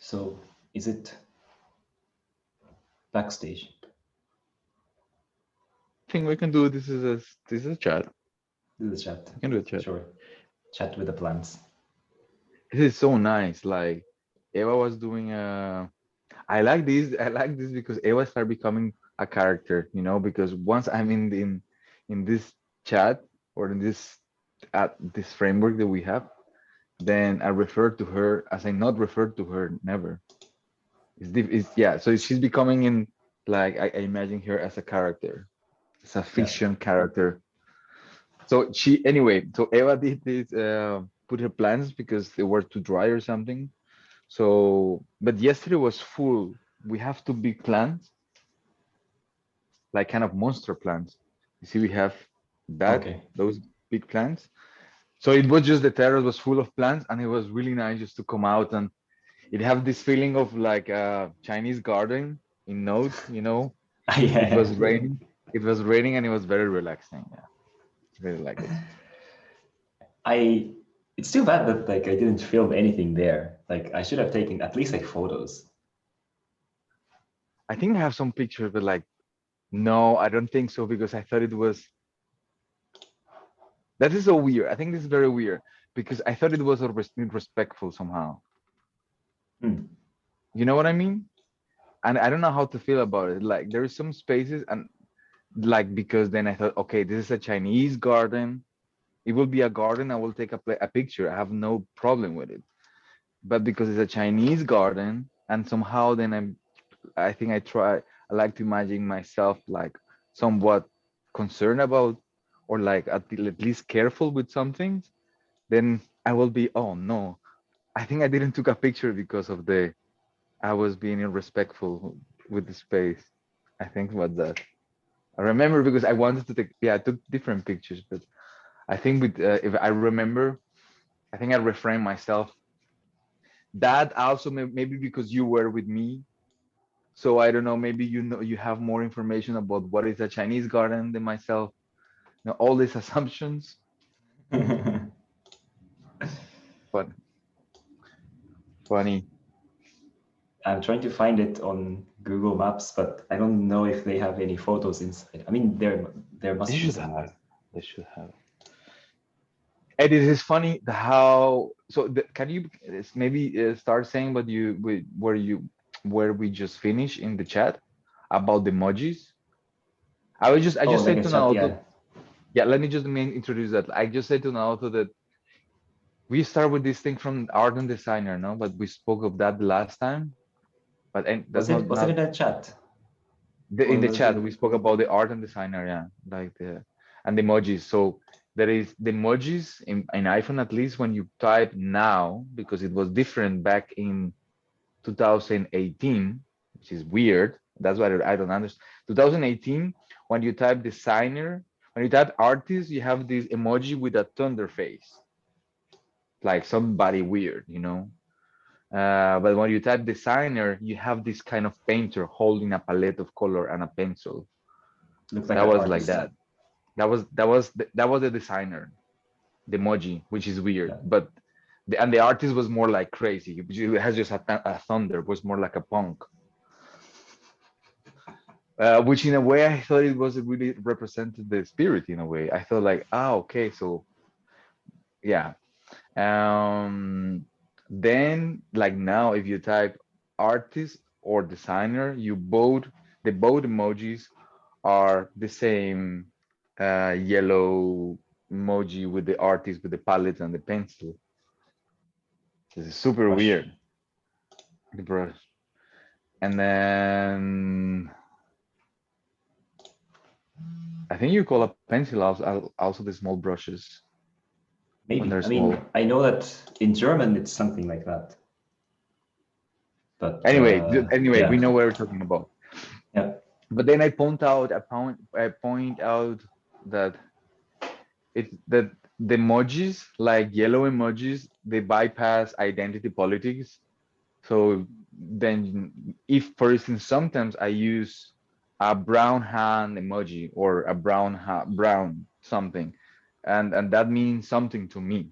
So is it backstage? I think we can do this is a chat. Do the chat. We can do a chat. Sure. Chat with the plants. This is so nice. Like Eva was doing I like this. I like this because Eva started becoming a character, you know, because once I'm in this chat or in this at this framework that we have, then I refer to her as I not refer to her never. It's yeah, so she's becoming in like I imagine her as a character, as a Yeah. fiction character. So she anyway, so Eva did this put her plans because they were too dry or something. So but yesterday was full. We have two big plants, like kind of monster plants. You see, we have that Okay. those big plants. So it was just the terrace was full of plants and it was really nice just to come out and it have this feeling of like a Chinese garden in Note, you know. It Yeah. was raining. It was raining and it was very relaxing. Yeah, really like it. I it's too bad that like I didn't film anything there. Like I should have taken at least like photos. I think I have some pictures, but like no, I don't think so because I thought it was that is so weird. I think this is very weird because I thought it was respectful somehow. Hmm. You know what I mean? And I don't know how to feel about it. Like there is some spaces and like because then I thought, okay, this is a Chinese garden. It will be a garden. I will take a picture. I have no problem with it. But because it's a Chinese garden, and somehow then I think I like to imagine myself like somewhat concerned about or like at least careful with some things. Then I will be, oh no, I think I didn't took a picture because of the I was being irrespectful with the space. I think about that. I remember because I wanted to take, yeah, I took different pictures, but I think with if I remember, I think I reframed myself. That also maybe because you were with me, so I don't know. Maybe you know you have more information about what is a Chinese garden than myself. You know, all these assumptions, but funny. I'm trying to find it on Google Maps, but I don't know if they have any photos inside. I mean, there They must be should somewhere. have. They should have. And it is funny how. So can you maybe start saying what where we just finished in the chat about the emojis? I Oh, just like said a to chat, Naoto, yeah. yeah, let me just introduce that. I just said to Naoto that we start with this thing from art and designer, no? But we spoke of that the last time. But and that's Was it not in a chat in or the was it chat. in? We spoke about the art and designer, yeah, like the and the emojis. So there is the emojis in iPhone at least when you type now because it was different back in 2018, which is weird. That's why I don't understand. 2018, when you type designer, when you type artist, you have this emoji with a thunder face, like somebody weird, you know. But when you type designer, you have this kind of painter holding a palette of color and a pencil. Looks like That an was like artist. that. That was the designer, the emoji, which is weird. Yeah. But the artist was more like crazy. It has just a thunder, was more like a punk. Which in a way I thought it was really represented the spirit in a way. I thought like, ah, okay, so yeah. Um, then like now, if you type artist or designer, you both the both emojis are the same yellow emoji with the artist with the palette and the pencil. This is super Brush. weird. The brush, and then I think you call a pencil also the small brushes when they're Maybe. I small. mean, I know that in German it's something like that. But Anyway, we yeah. know what we're talking about. Yeah. But then I point out that that the emojis, like yellow emojis, they bypass identity politics. So then, if for instance, sometimes I use a brown hand emoji or a brown something, and that means something to me.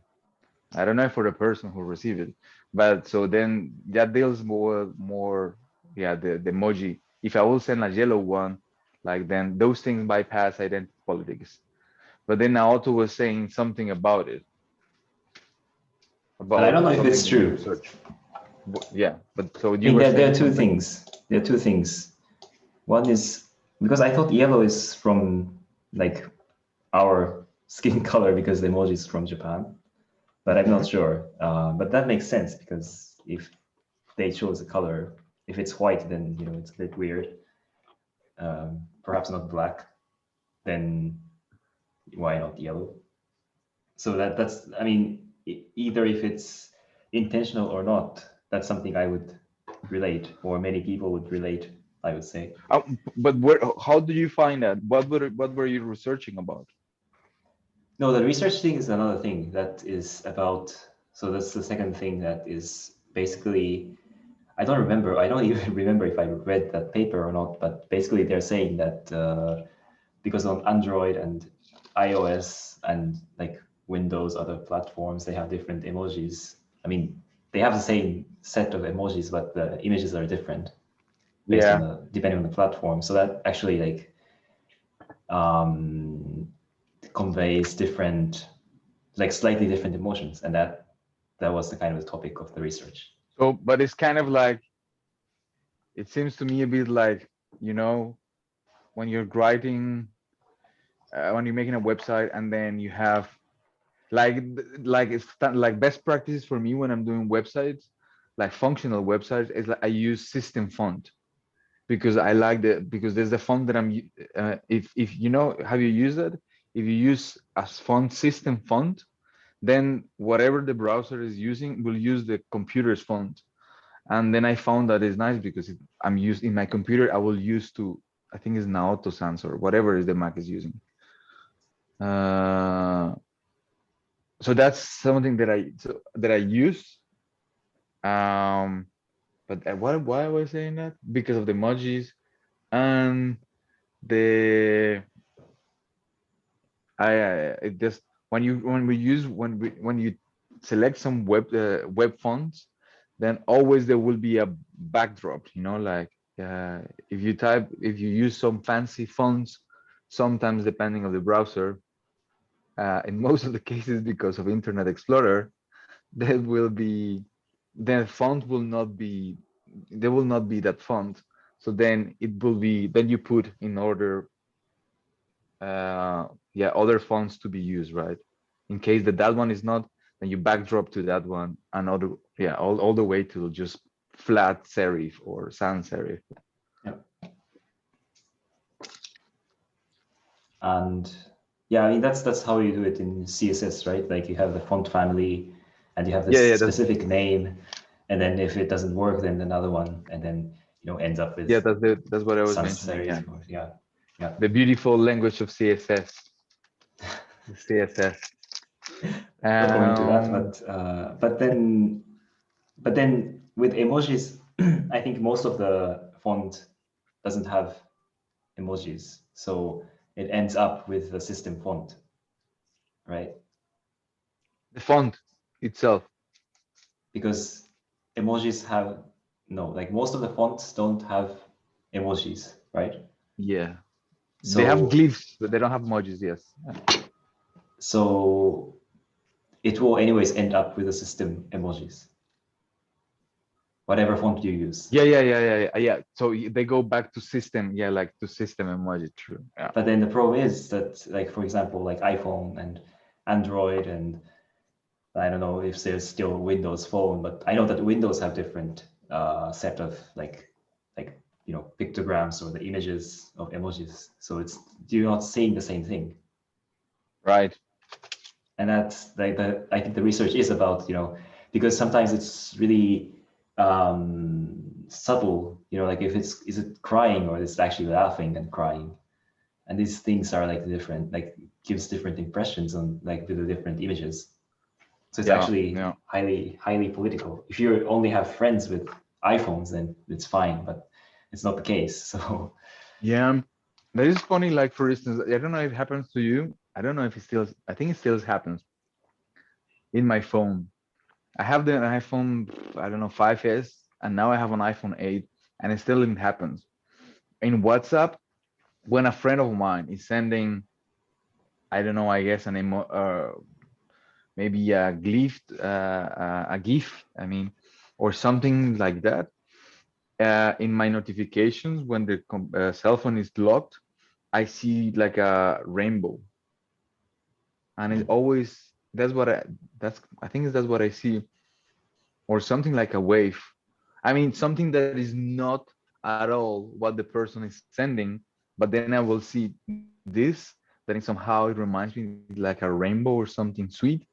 I don't know for the person who received it, but so then that deals more, yeah, the emoji. If I will send a yellow one, like then those things bypass identity politics. But then Naoto was saying something about it, But I don't about know if something it's in the true. research. Yeah, but so I you mean, were there saying are two something. things. There are two things. One is because I thought yellow is from like our skin color because the emoji is from Japan, but I'm not sure. But that makes sense because if they chose a color, if it's white, then it's a bit weird. Perhaps not black. Then why not yellow? So that's I mean, either if it's intentional or not, that's something I would relate, or many people would relate, I would say. But where? How do you find that? What were you researching about? No, the research thing is another thing that is about. So that's the second thing that is basically. I don't remember. I don't even remember if I read that paper or not. But basically, they're saying that because on Android and iOS and like Windows, other platforms, they have different emojis. I mean, they have the same set of emojis, but the images are different based on Yeah. the depending on the platform. So that actually like um, conveys different, like slightly different emotions, and that was the kind of the topic of the research. So, but it's kind of like it seems to me a bit like you know when you're writing, when you're making a website, and then you have like like best practices for me when I'm doing websites, like functional websites, is like I use system font because I like because there's a font that if you know, have you used it? If you use as font system font, then whatever the browser is using will use the computer's font. And then I found that is nice because I'm used in my computer. I will use to, I think it's Naoto Sans or whatever is the Mac is using. Uh, so that's something that I use. Um, but why was I saying that? Because of the emojis and the it just when you select some web fonts, then always there will be a backdrop. Like if you use some fancy fonts, sometimes depending on the browser, in most of the cases because of Internet Explorer, there will be the font will not be there will not be that font. So then it will be then you put in order yeah, other fonts to be used, right? In case that one is not, then you backdrop to that one, another, yeah, all the way to just flat serif or sans serif. Yeah. And yeah, I mean that's how you do it in CSS, right? Like you have the font family and you have Yeah, this yeah, specific name, and then if it doesn't work, then another one, and then ends up with that's what I was sans mentioning. Yeah, serif. Or, yeah, yeah. the beautiful language of CSS, the CSS. Not going to that, Um, but then with emojis, I think most of the font doesn't have emojis, so it ends up with the system font, right? the font itself. Because emojis have no, like most of the fonts don't have emojis, right? Yeah, they have So glyphs, but they don't have emojis. Yes. so it will anyways end up with the system emojis, whatever font you use. Yeah. So they go back to system. Yeah, like to system emoji. True. Yeah. But then the problem is that, like for example, like iPhone and Android, and I don't know if there's still Windows Phone, but I know that Windows have different set of like pictograms or the images of emojis. So you're not saying the same thing. Right. And that's like I think the research is about because sometimes it's really subtle, like if is it crying or is it actually laughing and crying, and these things are like different, like gives different impressions on like with the different images. So it's Yeah. actually Yeah. highly political. If you only have friends with iPhones, then it's fine, but it's not the case. So Yeah. That is funny. Like for instance, I don't know if it happens to you. I don't know if it still. I think it still happens. in my phone. I have the iPhone, I don't know, 5S, and now I have an iPhone 8, and it still happens. In WhatsApp, when a friend of mine is sending, I don't know, I guess maybe a GIF, I mean, or something like that. In my notifications, when the cell phone is locked, I see like a rainbow, and it always I think that's what I see, or something like a wave. I mean, something that is not at all what the person is sending, but then I will see this, that somehow it reminds me like a rainbow or something sweet.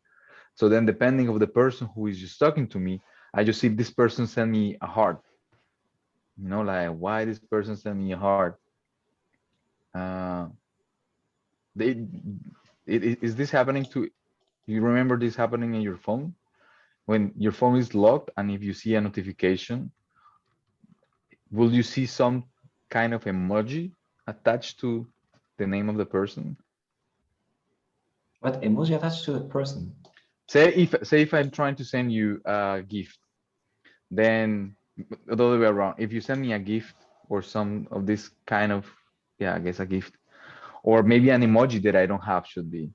So then depending of the person who is just talking to me, I just see this person send me a heart, like why this person send me a heart. Uh, they, is this happening to you? Remember this happening in your phone when your phone is locked, and if you see a notification, will you see some kind of emoji attached to the name of the person? What emoji attached to a person? Say if I'm trying to send you a gift, then the other way around. If you send me a gift or some of this kind of, yeah, I guess a gift, or maybe an emoji that I don't have should be,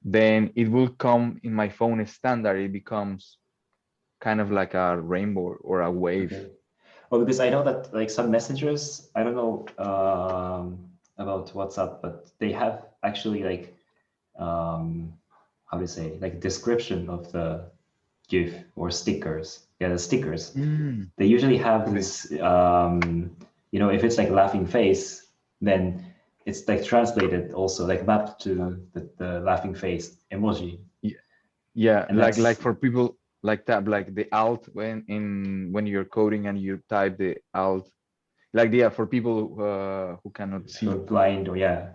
then it will come in my phone as standard. It becomes kind of like a rainbow or a wave. Okay. Well, because I know that like some messengers, I don't know about WhatsApp, but they have actually like how to say, like description of the GIF or stickers. Yeah, the stickers. They usually have Okay. this, if it's like laughing face, then it's like translated also, like mapped to the laughing face emoji. Yeah, And like that's for people like that, like the alt when you're coding and you type the alt, like yeah, for people who cannot for see. blind or yeah.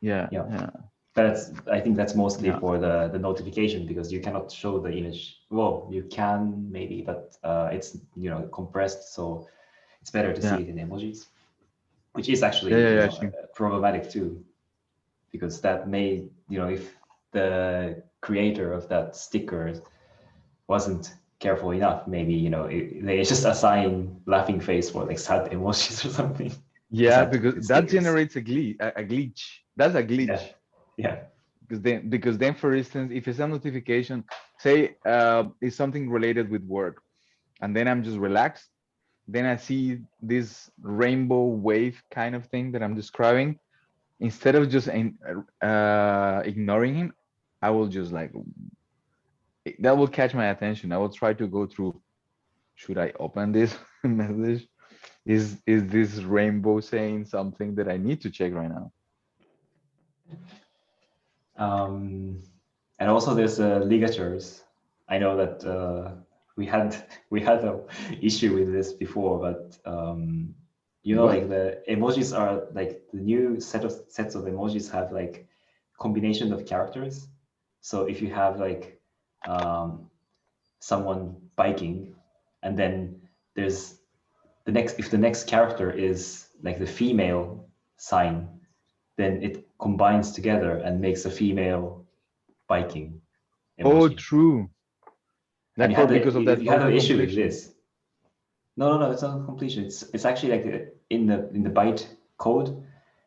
Yeah, Yeah. yeah, But I think that's mostly yeah, for the notification because you cannot show the image. Well, you can maybe, but it's compressed, so it's better to see yeah, it in emojis, which is yeah, actually yeah, yeah. Sure. problematic too, because that may if the creator of that sticker wasn't careful enough, maybe they just assign laughing face for like sad emojis or something for Yeah, sad because that stickers. generates a glitch. That's a glitch. Yeah, yeah, Because then for instance, if it's a notification, say it's something related with work, and then I'm just relaxed, then I see this rainbow wave kind of thing that I'm describing. Instead of just ignoring him, I will just like, that will catch my attention. I will try to go through, should I open this message? Is this rainbow saying something that I need to check right now? um, and also there's ligatures. I know that we had we had a issue with this before, but What? like the emojis are like the new sets of emojis have like combination of characters. So if you have like um, someone biking, and then there's if the next character is like the female sign, then it combines together and makes a female biking Oh, emoji. true. And Like for because of that you had an auto issue with completion. this. No, it's not completion. It's actually like in the byte code.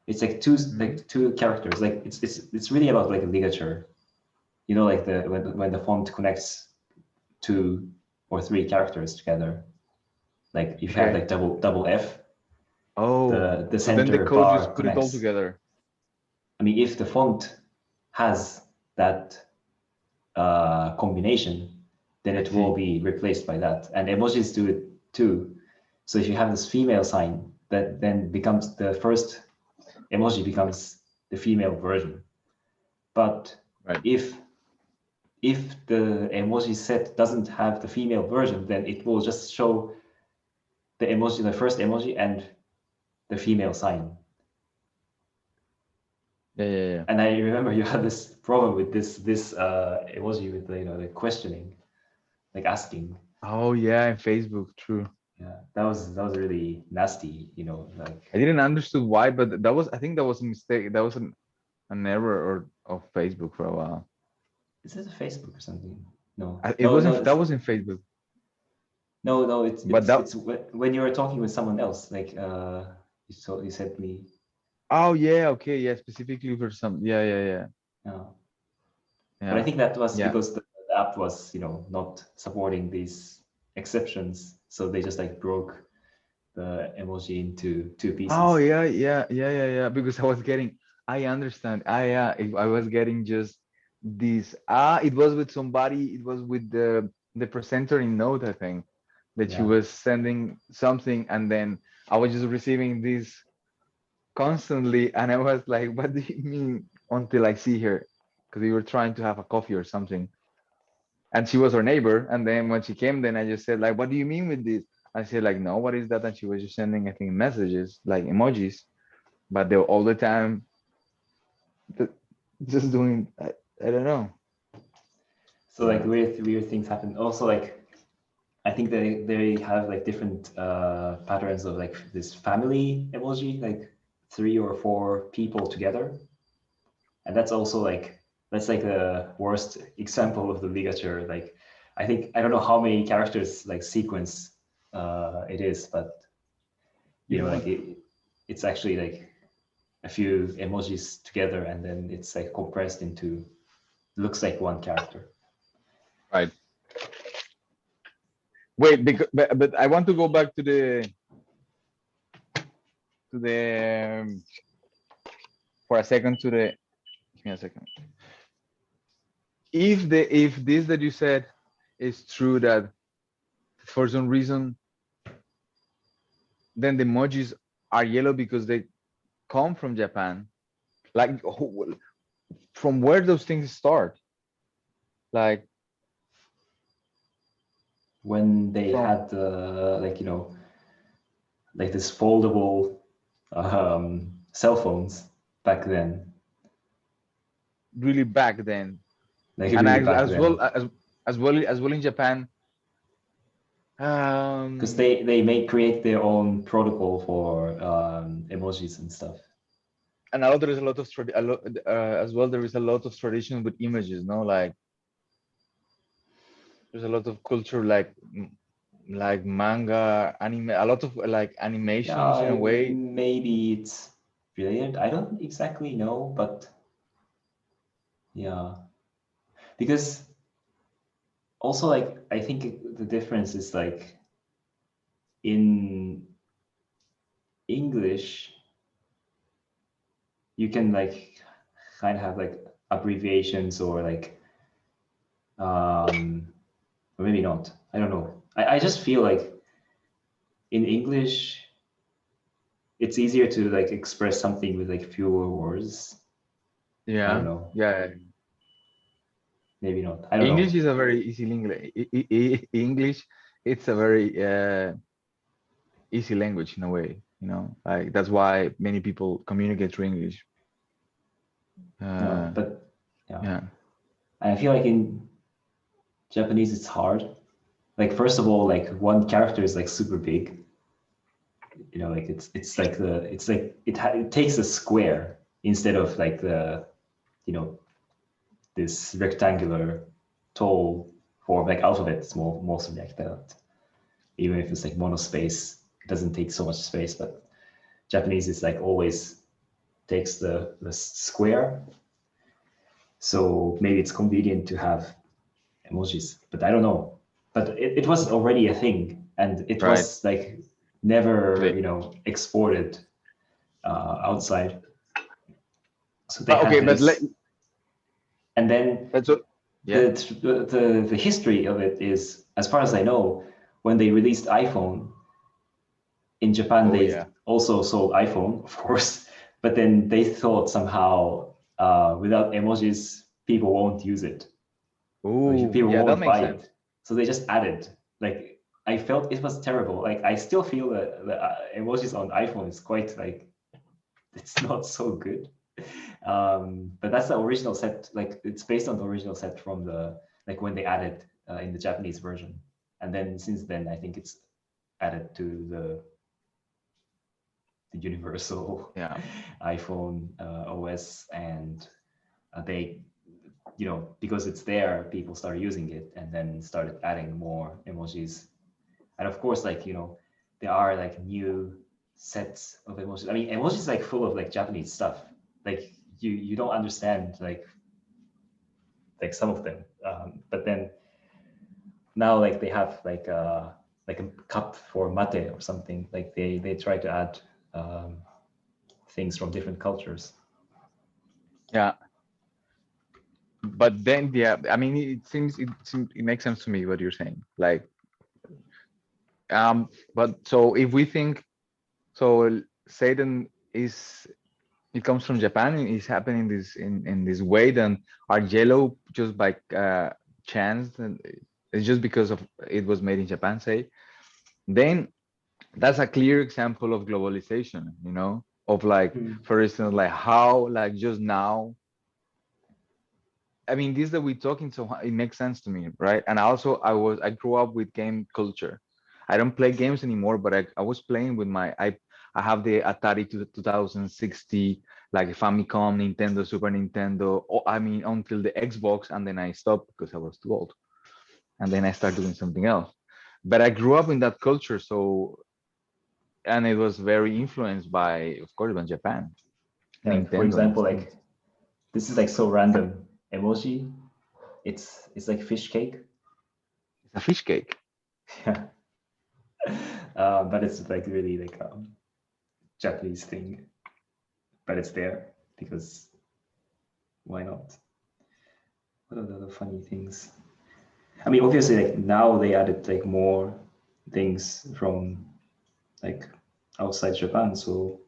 It's Mhm. like two characters. Like it's really about like a ligature. Like the when the font connects two or three characters together. Like if you have Okay. like double F, Oh, the so then the center code bar just put it all connects. together. I mean, if the font has that combination, then I it will see. be replaced by that. And emojis do it too. So if you have this female sign, that then becomes the first emoji becomes the female version. But Right. if the emoji set doesn't have the female version, then it will just show the emoji, the first emoji, and the female sign. Yeah, yeah, yeah. And I remember you had this problem with this emoji with the questioning, like asking. Oh yeah, in Facebook, true. Yeah, that was really nasty. Like I didn't understood why, but that was, I think that was a mistake. That was an error or of Facebook for a while. is it a Facebook or something? No, It no, wasn't, no, that was in Facebook, no. but that, It's when you were talking with someone else. Like you said me. oh yeah, okay, yeah, specifically for some, yeah, yeah, yeah, No. But I yeah, think that was yeah. because the app was, not supporting these exceptions. So they just like broke the emoji into two Oh pieces. yeah, yeah, yeah, yeah, yeah. Because I was getting, I understand. Yeah, I was getting just this. It was with somebody. It was with the presenter in Note, I think, that she Yeah. was sending something, and then I was just receiving this constantly, and I was like, "What do you mean?" Until I see her, because we were trying to have a coffee or something, and she was our neighbor. And then when she came, then I just said like, "What do you mean with this?" I said like, "No, what is that?" And she was just sending, I think, messages like emojis, but they're all the time th- just doing, I don't know. So like Yeah. weird things happen. Also, like I think they have like different patterns of like this family emoji, like 3 or 4 people together, and that's also like that's like the worst example of the ligature. Like I don't know how many characters like sequence it is, but Yeah. like it's actually like a few emojis together, and then it's like compressed into looks like one character. Right. Wait, because, but I want to go back to the for a second to the, give me a second. If this that you said is true, that for some reason then the emojis are yellow because they come from Japan, like from where those things start, like When they from had like like this foldable cell phones back then, really back then. like And really back as well then, as well in Japan. because um they may create their own protocol for emojis and stuff. and now there is a lot of as well, there is a lot of tradition with images, no, like there's a lot of culture, like like manga, anime, a lot of like animations in Yeah, a way. maybe it's brilliant. I don't exactly know, but yeah, because also like I think the difference is like in English you can like kind of have like abbreviations or like or maybe not. I don't know. I just feel like in English it's easier to like express something with like fewer words. I don't Yeah, know. yeah. Maybe not. I don't English know. is a very easy language. English, it's a very easy language in a way, like that's why many people communicate through English. No, uh but yeah. yeah. I feel like in Japanese it's hard. Like first of all, like one character is like super big. Like it takes a square instead of like the you know this rectangular tall form like alphabet. It's mostly like that. Even if it's like monospace, it doesn't take so much space. But Japanese is like always takes the square. So maybe it's convenient to have emojis, but I don't know. But it was already a thing, and it Right. was like never, Okay. exported outside. So they Okay, had but this, and then but so, yeah. the history of it is, as far as I know, when they released iPhone in Japan, Oh they yeah. also sold iPhone, of course, but then they thought somehow without emojis, people won't use it. Oh People yeah, that won't makes buy sense. it. So they just added, like, I felt it was terrible. Like, I still feel that the emojis on iPhone is quite like, it's not so good. But that's the original set. Like, it's based on the original set from like when they added in the Japanese version. And then since then, I think it's added to the universal Yeah. iPhone OS, and they you know, because it's there, people started using it and then started adding more emojis. And of course, like, you know, there are like new sets of emojis. I mean, emojis like full of like Japanese stuff. Like you don't understand like some of them. But then now like they have like a cup for mate or something. Like they try to add things from different cultures. Yeah, but then yeah, I mean, it makes sense to me what you're saying. Like, but so if we think so, Satan is it comes from Japan and is happening this in this way, then are yellow just by chance and it's just because of it was made in Japan, say, then that's a clear example of globalization, you know, of like, for instance, like how like just now, I mean, this that we're talking, so it makes sense to me, right? And also I grew up with game culture. I don't play games anymore, but I was playing with I have the Atari to 2060, like Famicom, Nintendo, Super Nintendo, I mean until the Xbox, and then I stopped because I was too old. And then I started doing something else. But I grew up in that culture, so and it was very influenced by, of course, by Japan, Yeah, like for Nintendo example, and like this is like so random emoji. It's like fish cake. it's a fish cake. Yeah. But it's like really like Japanese thing, but it's there because why not? What are the other funny things? I mean, obviously, like now they added like more things from like outside Japan, so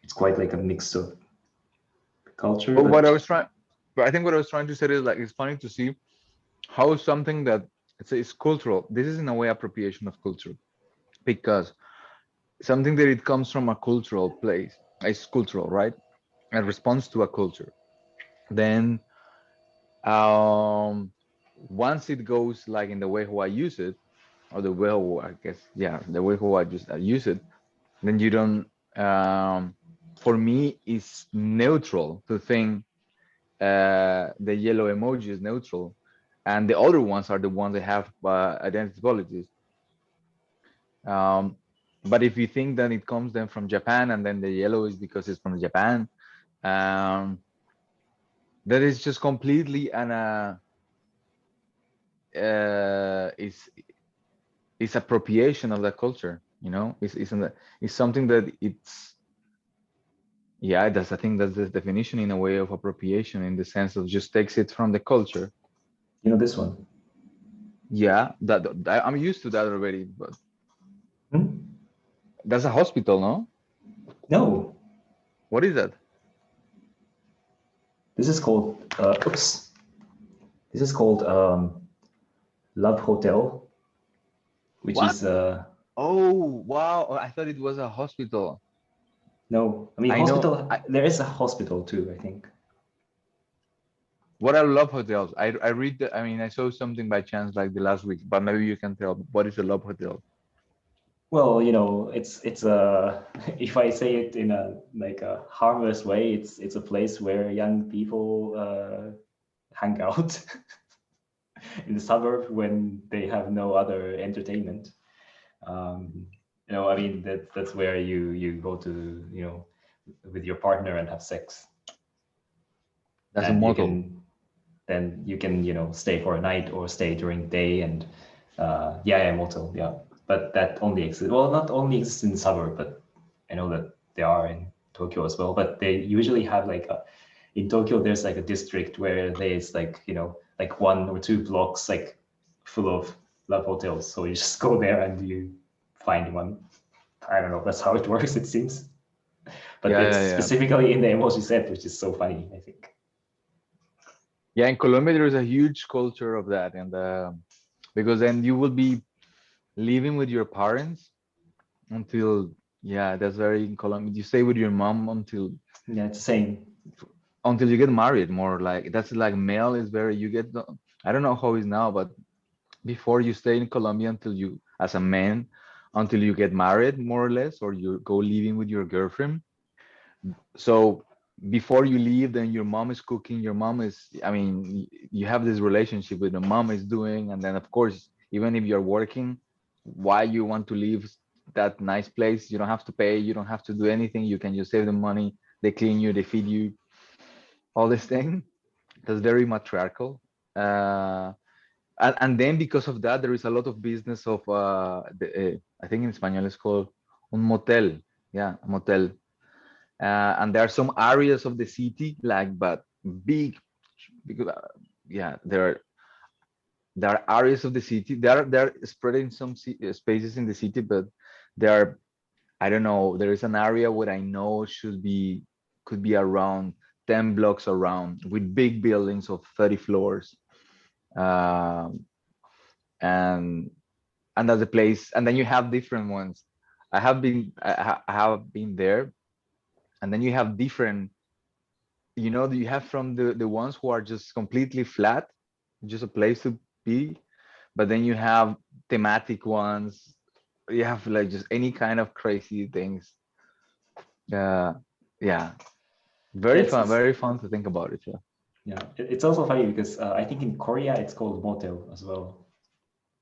it's quite like a mix of culture. But what I But was trying, but I think what I was trying to say is like it's funny to see how something that it's cultural. This is in a way appropriation of culture because something that it comes from a cultural place, it's cultural, right? And responds to a culture. Then um once it goes like in the way how I use it, or the way how I guess, yeah, the way how I use it, then you don't for me it's neutral to think the yellow emoji is neutral, and the other ones are the ones that have identity politics. Um, but if you think that it comes then from Japan, and then the yellow is because it's from Japan, um, that is just completely an it's appropriation of that culture. You know, it's something that it's yeah. That's I think that's the definition in a way of appropriation in the sense of just takes it from the culture. you know this one? Yeah, I'm used to that already, but Hmm? that's a hospital, no? No, What is that? this is called oops. This is called Love Hotel, which What? is Oh, wow. Oh, I thought it was a hospital. no. I mean I know. hospital. There is a hospital too, I think. What are love hotels? I read the, I mean, I saw something by chance like the last week, but maybe you can tell what is a love hotel? Well, you know, it's a if I say it in a like a harmless way, it's a place where young people hang out in the suburb when they have no other entertainment. Um, you know, I mean that's where you go to, you know, with your partner and have sex, That's a and you motel. can then you can, you know, stay for a night or stay during the day and yeah, motel, yeah. But that only exists, well, not only exists in the suburb, but I know that they are in Tokyo as well. But they usually have like in Tokyo, there's like a district where there's like, you know, like 1 or 2 blocks like full of love hotels. So you just go there and you find one. I don't know. That's how it works, it seems. But Yeah, it's yeah, yeah. specifically in the emoji set, which is so funny, I think. Yeah, in Colombia there is a huge culture of that, and because then you will be living with your parents until yeah, that's very in Colombia. You stay with your mom Yeah, it's the same. until you get married. More like that's like male is very you get. I don't know how it's now, but before you stay in Colombia until you, as a man, until you get married, more or less, or you go living with your girlfriend. So before you leave, then your mom is cooking. Your mom is, I mean, you have this relationship with the mom is doing, and then of course, even if you're working, why you want to leave that nice place? You don't have to pay. You don't have to do anything. You can just save the money. They clean you. They feed you. All this thing. That's very matriarchal. Uh, and then because of that, there is a lot of business of I think in Spanish it's called un motel. Yeah, a motel. And there are some areas of the city like but big because yeah there are areas of the city they're spread in some spaces in the city, but there are, I don't know, there is an area where I know could be around 10 blocks around with big buildings of 30 floors. um, and and that's a place, and then you have different ones. I have been there, and then you have different, you know, you have from the ones who are just completely flat, just a place to be, but then you have thematic ones. You have like just any kind of crazy things. uh yeah, Yeah, very fun to think about it. Yeah, yeah. It's also funny because I think in Korea it's called motel as well,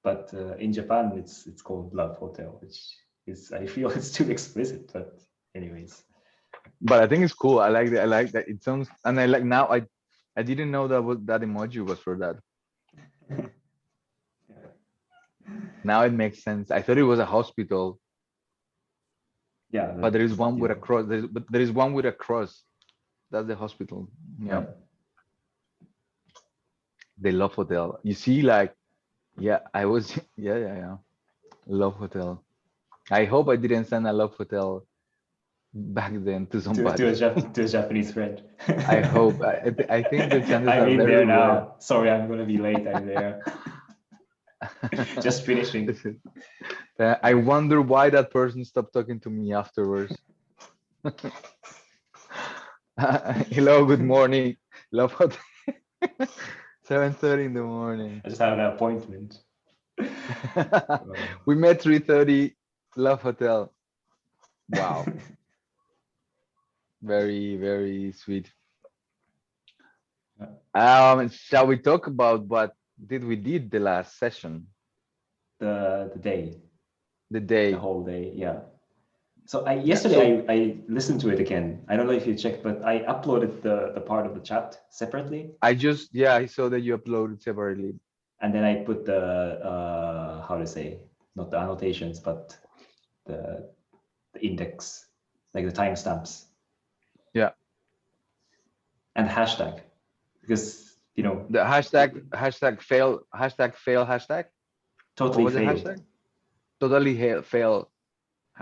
but in Japan it's called love hotel, which is, I feel it's too explicit. But anyways, but I think it's cool. I like that it sounds, and I like now I didn't know that was that emoji was for that. Now it makes sense. I thought it was a hospital, yeah, but there is one you with a know, cross. But there is one with a cross. That's the hospital. yeah. Yeah, the Love Hotel. You see, like, yeah, I was, yeah. Love Hotel. I hope I didn't send a Love Hotel back then to To somebody. to a Japanese friend. I hope. I think the chances I'm are in very there rare. now. Sorry, I'm gonna be late. I'm there. Just finishing. I wonder why that person stopped talking to me afterwards. Hello, good morning. Love Hotel. 7:30 in the morning. I just have an appointment. We met 3:30. Love Hotel. Wow. Very sweet. Shall we talk about what did we did the last session? The day, The the day. whole day, yeah. So I Yeah. So yesterday I listened to it again. I don't know if you checked, but I uploaded the part of the chat separately, I saw that you uploaded separately. and then I put the how to say, not the annotations, but the index, like the timestamps Yeah. and hashtag, because The hashtag fail hashtag. What totally was the failed. hashtag? Totally fail.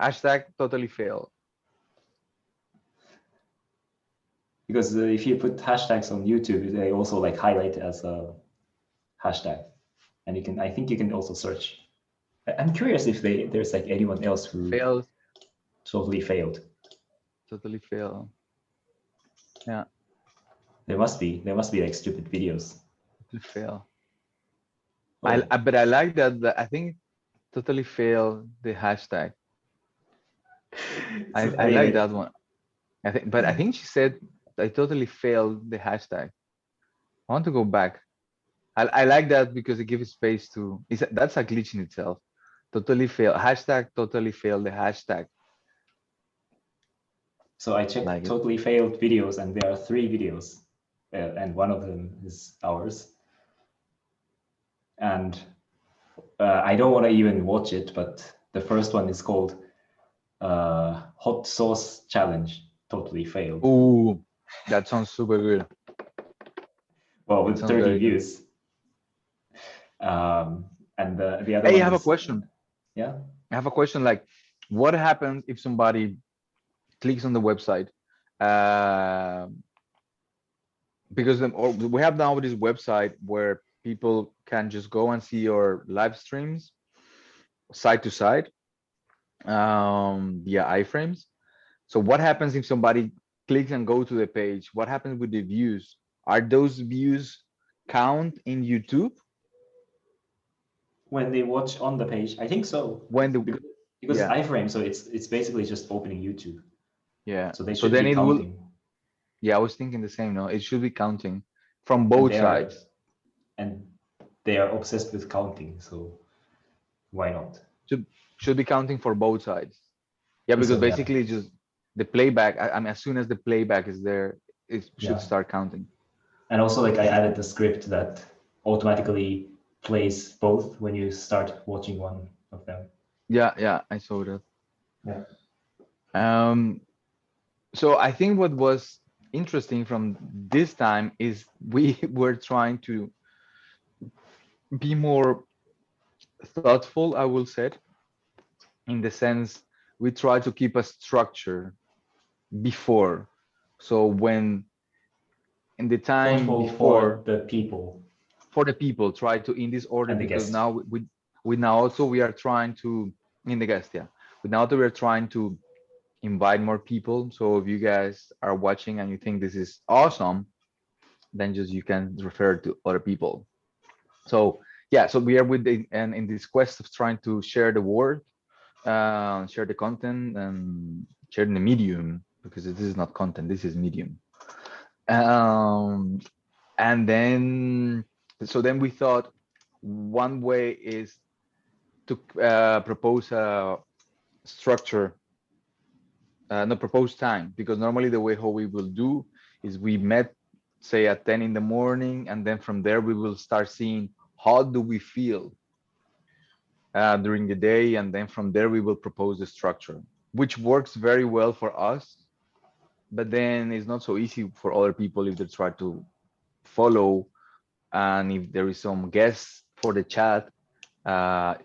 Hashtag totally fail. Because if you put hashtags on YouTube, they also like highlight as a hashtag, and you can. I think you can also search. I'm curious if there's like anyone else who Fail. totally failed. Totally fail. Yeah. There must be. There must be like stupid videos. Totally fail. Oh, But I like that. I think totally fail the hashtag. so I like anyway, that one. But I think she said I totally failed the hashtag. I want to go back. I like that because it gives space to. That's a glitch in itself. Totally fail. Hashtag totally fail the hashtag. so I I like checked it. totally failed videos, and there are 3 videos, and one of them is ours. And I don't want to even watch it, but the first one is called Hot Sauce Challenge. Totally failed. Ooh, that sounds super good. Well, It with sounds 30 very good. views. And the other Hey, I one have a is, question. yeah. I have a question. Like, what happens if somebody clicks on the website? Uh, because we have now this website where people can just go and see your live streams side to side via iframes. So what happens if somebody clicks and go to the page? What happens with the views? Are those views count in YouTube When they watch on the page, I think so. when the Because it's yeah iframe, so it's basically just opening YouTube. yeah So they so should then be it will counting. Yeah, I was thinking the same. No, it should be counting from And both they are sides. and they are obsessed with counting, so why not? Should should be counting for both sides. Yeah, because So yeah, basically it's just the playback. I mean, as soon as the playback is there, it should yeah. start counting. And also, like, I added the script that automatically plays both when you start watching one of them. Yeah, yeah, I saw that. Yeah. Um, so I think what was interesting from this time is we were trying to be more thoughtful, I will say, in the sense we try to keep a structure before. So when in the time Thoughtful for before, the people for the people, try to in this order, and the because guest. now we now also we are trying to in the guest, yeah. But now that we're trying to invite more people. So if you guys are watching and you think this is awesome, then just you can refer to other people. So yeah, so we are with the and in this quest of trying to share the word, share the content, and share the medium, because this is not content, this is medium. Um, and then so then we thought one way is to propose a structure, no, propose time, because normally the way how we will do is we met say at 10 in the morning, and then from there we will start seeing how do we feel during the day, and then from there we will propose the structure, which works very well for us, but then it's not so easy for other people if they try to follow, and if there is some guests for the chat,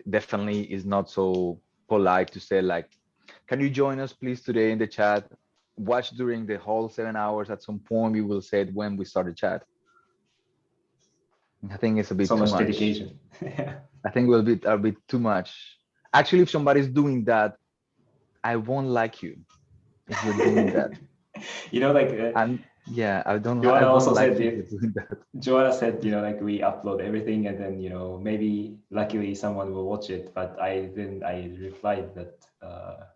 definitely is not so polite to say like, can you join us please today in the chat, watch during the whole 7 hours, at some point we will say it when we start the chat. I think it's a bit So too much much. dedication. Yeah. I think will be a bit too much. Actually, if somebody's doing that, I won't like you if you're doing that. You know, like And yeah, I Joanna won't also like said, you if you're doing that. Joanna said, like we upload everything and then, maybe luckily someone will watch it, but I replied that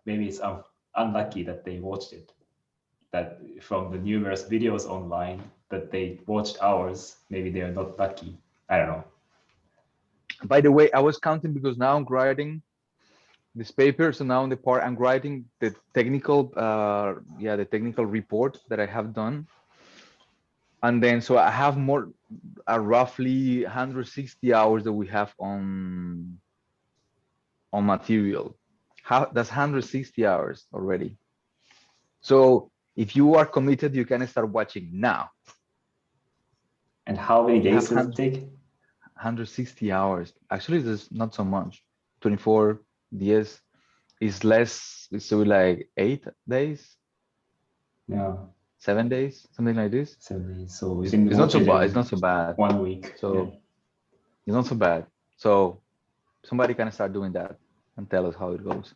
maybe it's unlucky that they watched it, that from the numerous videos online that they watched ours, maybe they are not lucky. I don't know. By the way, I was counting because now I'm writing this paper. So now in the part I'm writing the technical, the technical report that I have done. And then so I have more, roughly 160 hours that we have on material. How that's 160 hours already. So if you are committed, you can start watching now. And how many We have days does it take? 160 hours. Actually, there's not so much. 24 days is less. So like 8 days, Yeah, 7 days, something like this. 7 days. So we can It's not watch so it bad. It's in not so bad. 1 week. Yeah. So it's not so bad. So somebody can start doing that and tell us how it goes.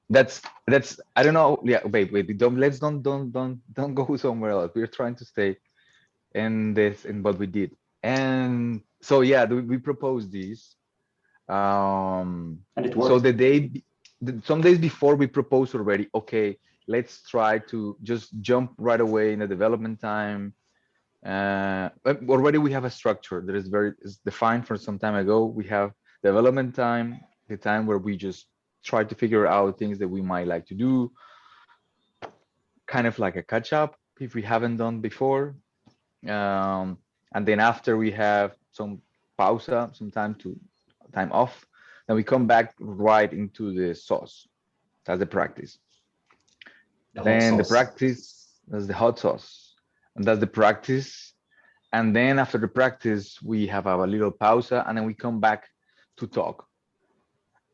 That's I don't know. Yeah, wait. Don't go somewhere else. We're trying to stay in what we did. And so yeah, we proposed this. And it So worked. some days before we proposed already, okay, let's try to just jump right away in the development time. But already we have a structure that is defined for some time ago. We have development time, the time where we just try to figure out things that we might like to do, kind of like a catch up if we haven't done before. Um, and then after we have some pausa, some time off, then we come back right into the sauce. That's the practice. The hot Then the sauce. practice, that's the hot sauce, and that's the practice. And then after the practice, we have a little pausa, and then we come back to talk.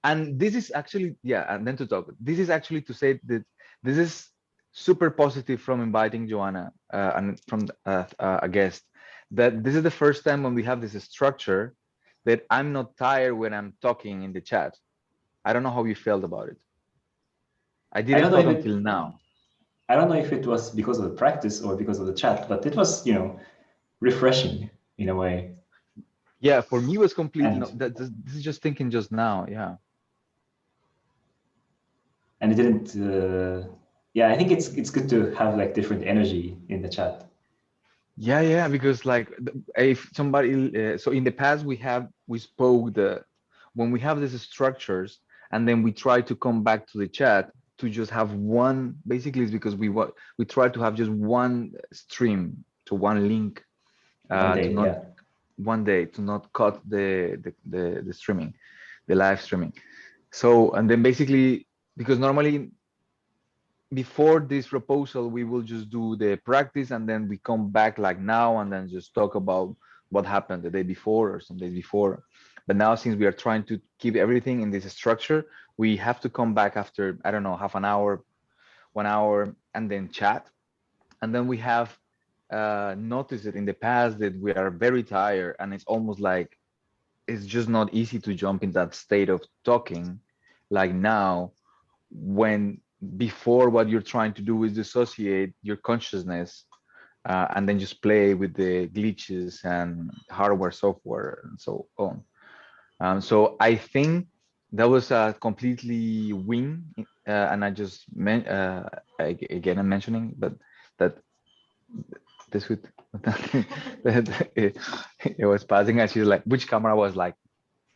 And this is actually, yeah, and then to talk. This is actually to say that this is super positive from inviting Joanna and from a guest, that this is the first time when we have this structure that I'm not tired when I'm talking in the chat. I don't know how you felt about it. I I didn't don't know thought if until it now. I don't know if it was because of the practice or because of the chat, but it was, refreshing in a way. Yeah, for me it was complete. No, And this is just thinking just now. Yeah. and it didn't yeah, I think it's good to have like different energy in the chat. Yeah, because like if somebody, so in the past we spoke when we have these structures and then we try to come back to the chat to just have one, basically it's because we try to have just one stream to one link, One to day, not yeah. one day to not cut the streaming, the live streaming. So, and then basically, because normally before this proposal, we will just do the practice and then we come back like now and then just talk about what happened the day before or some days before. But now, since we are trying to keep everything in this structure, we have to come back after, I don't know, half an hour, 1 hour, and then chat. And then we have noticed it in the past that we are very tired and it's almost like it's just not easy to jump in that state of talking like now, when before what you're trying to do is dissociate your consciousness, and then just play with the glitches and hardware, software, and so on. So I think that was a completely win, and I just again I'm mentioning, but that this would that it was passing and she's like, which camera was like,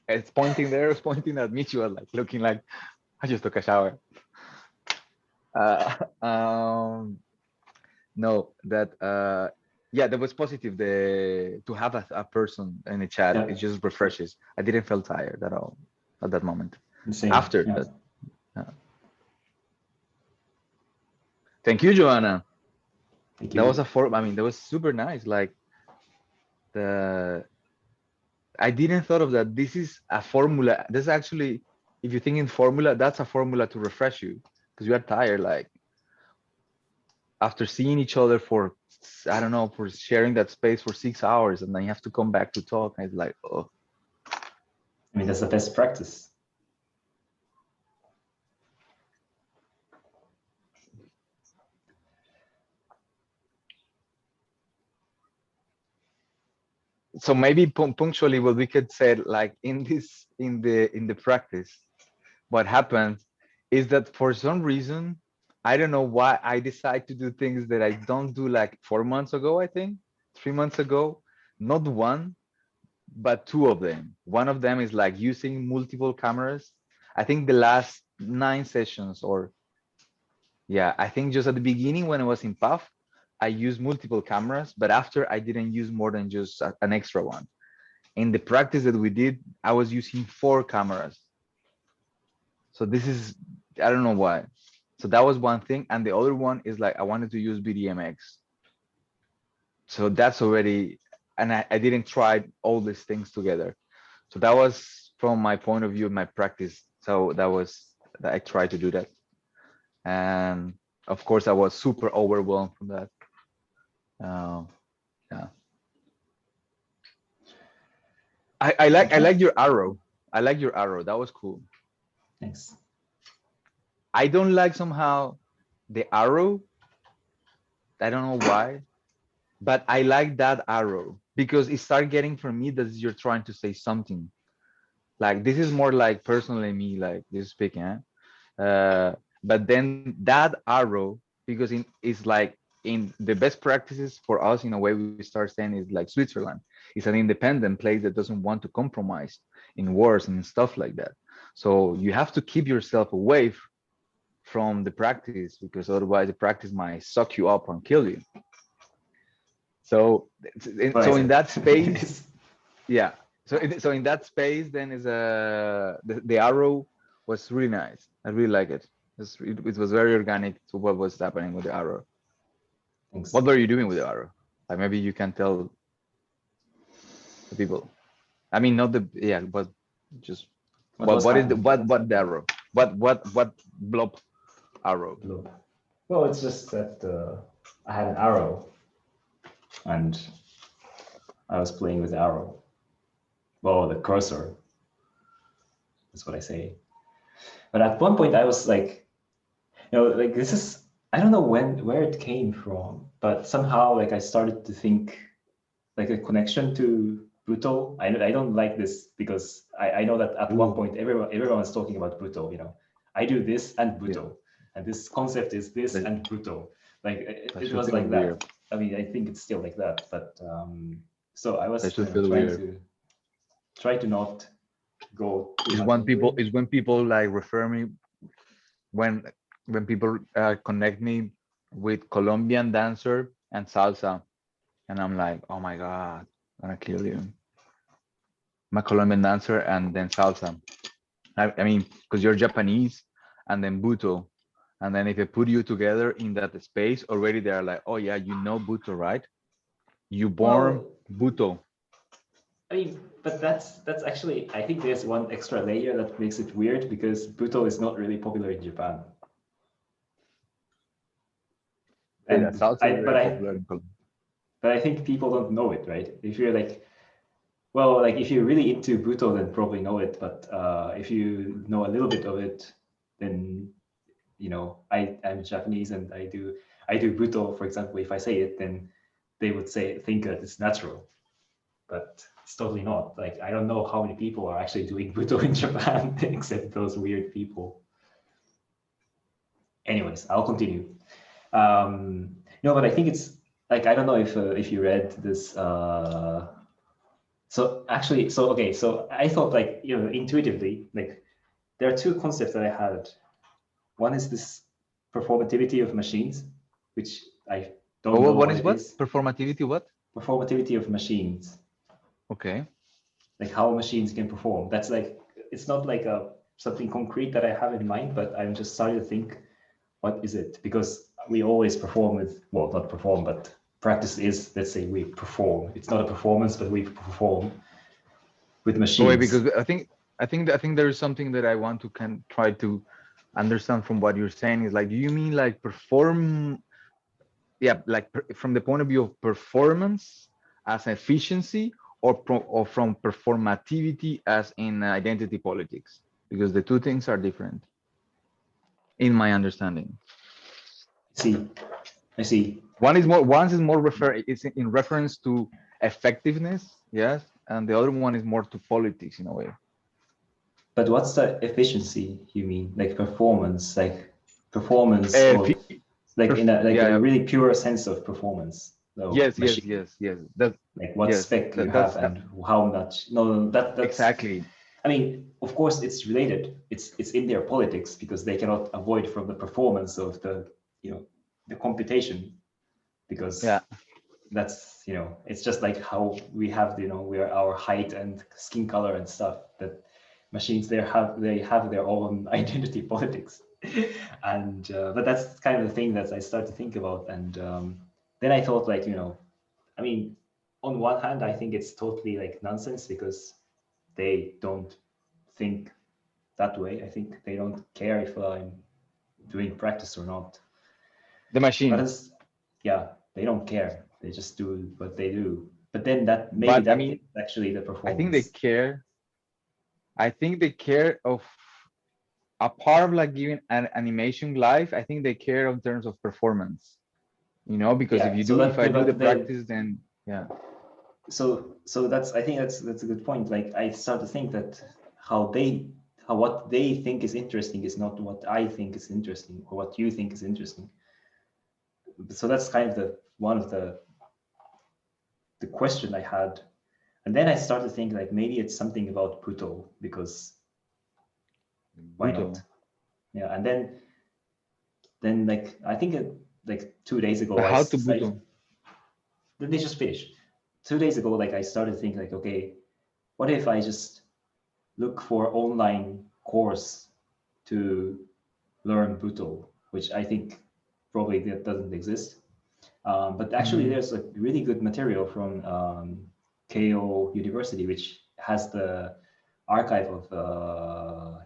it's pointing there, it's pointing at me. She was like looking like I just took a shower. Uh, um, no, that yeah, that was positive. The to have a person in the chat, Yeah, it just refreshes. I didn't feel tired at all at that moment. the same. After Yeah. that, thank you, Joanna. Thank That was you. a form. I mean, that was super nice. Like the I didn't thought of that. This is a formula. This actually, if you think in formula, that's a formula to refresh you because you are tired. Like after seeing each other for, I don't know, for sharing that space for 6 hours, and then you have to come back to talk, and it's like, oh. I mean, that's the best practice. So maybe punctually what we could say, like in this, in the practice, what happens is that for some reason, I don't know why, I decide to do things that I don't do like 4 months ago, I think 3 months ago. Not one, but two of them. One of them is like using multiple cameras. I think the last 9 sessions, or yeah, I think just at the beginning when I was in PAF, I used multiple cameras, but after I didn't use more than just an extra one. In the practice that we did, I was using 4 cameras. So this is, I don't know why. So that was one thing. And the other one is like, I wanted to use BDMX. So that's already, and I didn't try all these things together. So that was from my point of view, my practice. So that was, I tried to do that. And of course I was super overwhelmed from that. Yeah. I Okay. like your arrow. I like your arrow. That was cool. Thanks. I don't like somehow the arrow. I don't know why, but I like that arrow because it started getting for me that you're trying to say something. Like this is more like personally me, like this speaking. But then that arrow, because it's like in the best practices for us, in a way, we start saying is like Switzerland. It's an independent place that doesn't want to compromise in wars and stuff like that. So you have to keep yourself away from the practice because otherwise the practice might suck you up and kill you. So, What I so in said. that space, Yes. yeah. So in that space, then is the arrow was really nice. I really like it. It was very organic to what was happening with the arrow. Thanks. What were you doing with the arrow? Like maybe you can tell the people. I mean, not the, yeah, but just What was what is the happening? what the arrow? What blob arrow? Loop. Well, it's just that I had an arrow and I was playing with the arrow. Well, the cursor. That's what I say. But at one point, I was like, like this is, I don't know where it came from, but somehow like I started to think like a connection to Buto. I don't like this because I know that at one Ooh, point everyone was talking about Buto. I do this and yeah. Buto. and this concept is this That, and Buto. Like that it should was feel like that. weird. I mean, I think it's still like that, but so I That was, should feel trying weird. to not go too Is much when into people it. is when people like refer me when people connect me with Colombian dancer and salsa, and I'm like, oh my god, I'm gonna kill you. I'm a Colombian dancer and then salsa. I mean, because you're Japanese and then Buto. And then if they put you together in that space, already they're like, oh yeah, you know Buto, right? You born Well, Buto. I mean, but that's actually, I think there's one extra layer that makes it weird because Buto is not really popular in Japan. Hey, that And salsa I, is very popular in Colombia. but I think people don't know it, right? If you're like, well, like if you're really into Buto, then probably know it. But if you know a little bit of it, then I'm Japanese and I do Buto, for example. If I say it, then they would think that it's natural, but it's totally not. Like I don't know how many people are actually doing Buto in Japan except those weird people. Anyways, I'll continue. No, but I think it's like I don't know if you read this. So actually, so okay, so I thought like intuitively like there are two concepts that I had. One is this performativity of machines, which I don't Oh, know what what is it what? is. Performativity, what? Performativity of machines, Okay. like how machines can perform. That's like it's not like a something concrete that I have in mind, but I'm just starting to think, what is it? Because we always perform with, well, not perform, but practice is, let's say we perform. It's not a performance, but we perform with Oh, wait, machines. because I think there is something that I want to can try to understand from what you're saying is like, do you mean like perform? Yeah, like from the point of view of performance as efficiency, or from performativity as in identity politics, because the two things are different in my understanding. See, I see. One is more it's in reference to effectiveness, yes, and the other one is more to politics in a way. But what's the efficiency you mean? Like performance If of like in a like yeah, a yeah, really pure sense of performance of yes, yes, machine. yes, yes. That Like what yes, spec you have that's and how much. No, that's. exactly. I mean, of course, it's related. It's in their politics because they cannot avoid from the performance of the computation because Yeah. that's it's just like how we have we're our height and skin color and stuff that machines they have their own identity politics and but that's kind of the thing that I start to think about and then I thought like I mean on one hand I think it's totally like nonsense because they don't think that way. I think they don't care if I'm doing practice or not. The But machine. as yeah, they don't care. They just do what they do. But then that maybe But I that is mean, actually the I think they performance. care. I think they care of a part of like giving an animation life. I think they care in terms of performance, because Yeah. So if I do the but they practice, then yeah. so that's I think that's a good point. Like I start to think that how they how what they think is interesting is not what I think is interesting or what you think is interesting. So that's kind of the one of the question I had. And then I started to think like maybe it's something about Puto because why not? Buto. Yeah, and then like I think like 2 days But ago how to Buto? then they just finished. 2 days ago, like I started to think like, okay, what if I just look for online course to learn Buto, which I think probably that doesn't exist. But actually, Mm, there's a really good material from Keio University, which has the archive of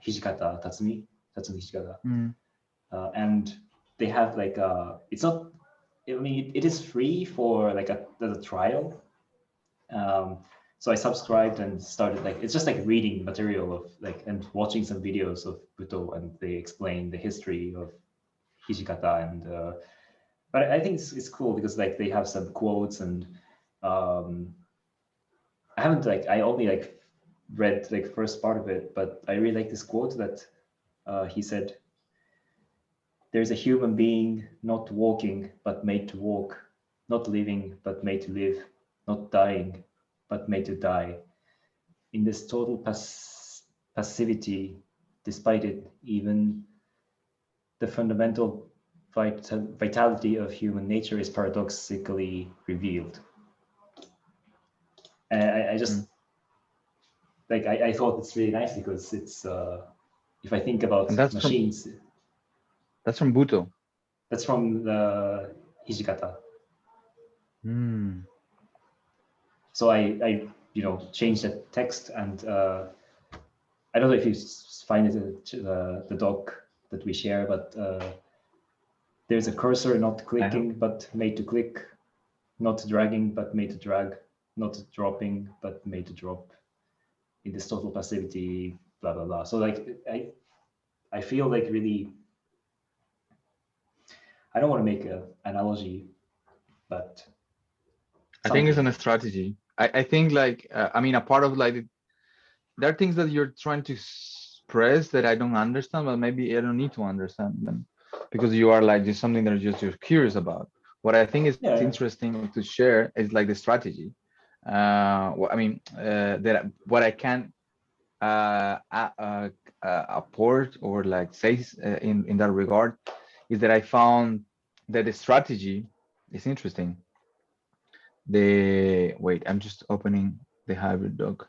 Tatsumi Hijikata, mm. and they have like it's not. I mean, it is free for like a trial. Um, so I subscribed and started like it's just like reading material of like and watching some videos of Buto, and they explain the history of Hijikata and but I think it's cool because like they have some quotes and um, I haven't like I only like read like first part of it, but I really like this quote that he said. there's a human being not walking, but made to walk, not living, but made to live, not dying, but made to die. In this total passivity, despite it, even the fundamental vitality of human nature is paradoxically revealed. And I just, like, I thought it's really nice because it's, if I think about machines. That's from Buto. That's from the Hijikata. So I changed the text, and I don't know if you find it the doc that we share, but there's a cursor not clicking but made to click, not dragging but made to drag, not dropping but made to drop. In this total passivity, blah blah blah. So like I feel like really, I don't want to make an analogy, but I think it's a strategy. I think like I mean, a part of like there are things that you're trying to express that I don't understand, but maybe I don't need to understand them because you are like just something that you're curious about. What I think is interesting to share is like the strategy. What I mean, that what I can apport or like say in that regard is that I found that the strategy is interesting. Wait, I'm just opening the hybrid doc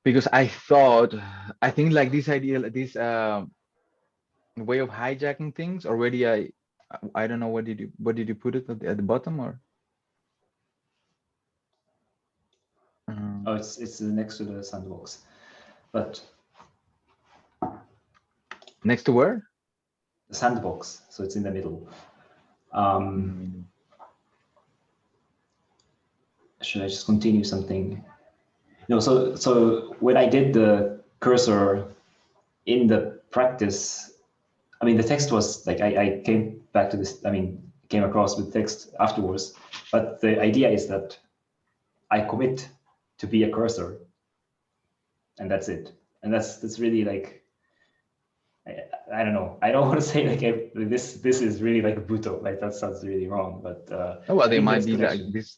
because I think like this idea, this way of hijacking things already. I don't know, what did you put it at the bottom, or oh, it's next to the sandbox, but next to where? The sandbox, so it's in the middle. Should I just continue something? No, so when I did the cursor in the practice, I mean, the text was like, I came back to this, I mean, came across with text afterwards, but the idea is that I commit to be a cursor, and that's it. And that's really like, I don't know. I don't want to say like this is really like Buto, like that sounds really wrong, but well, they might be like this.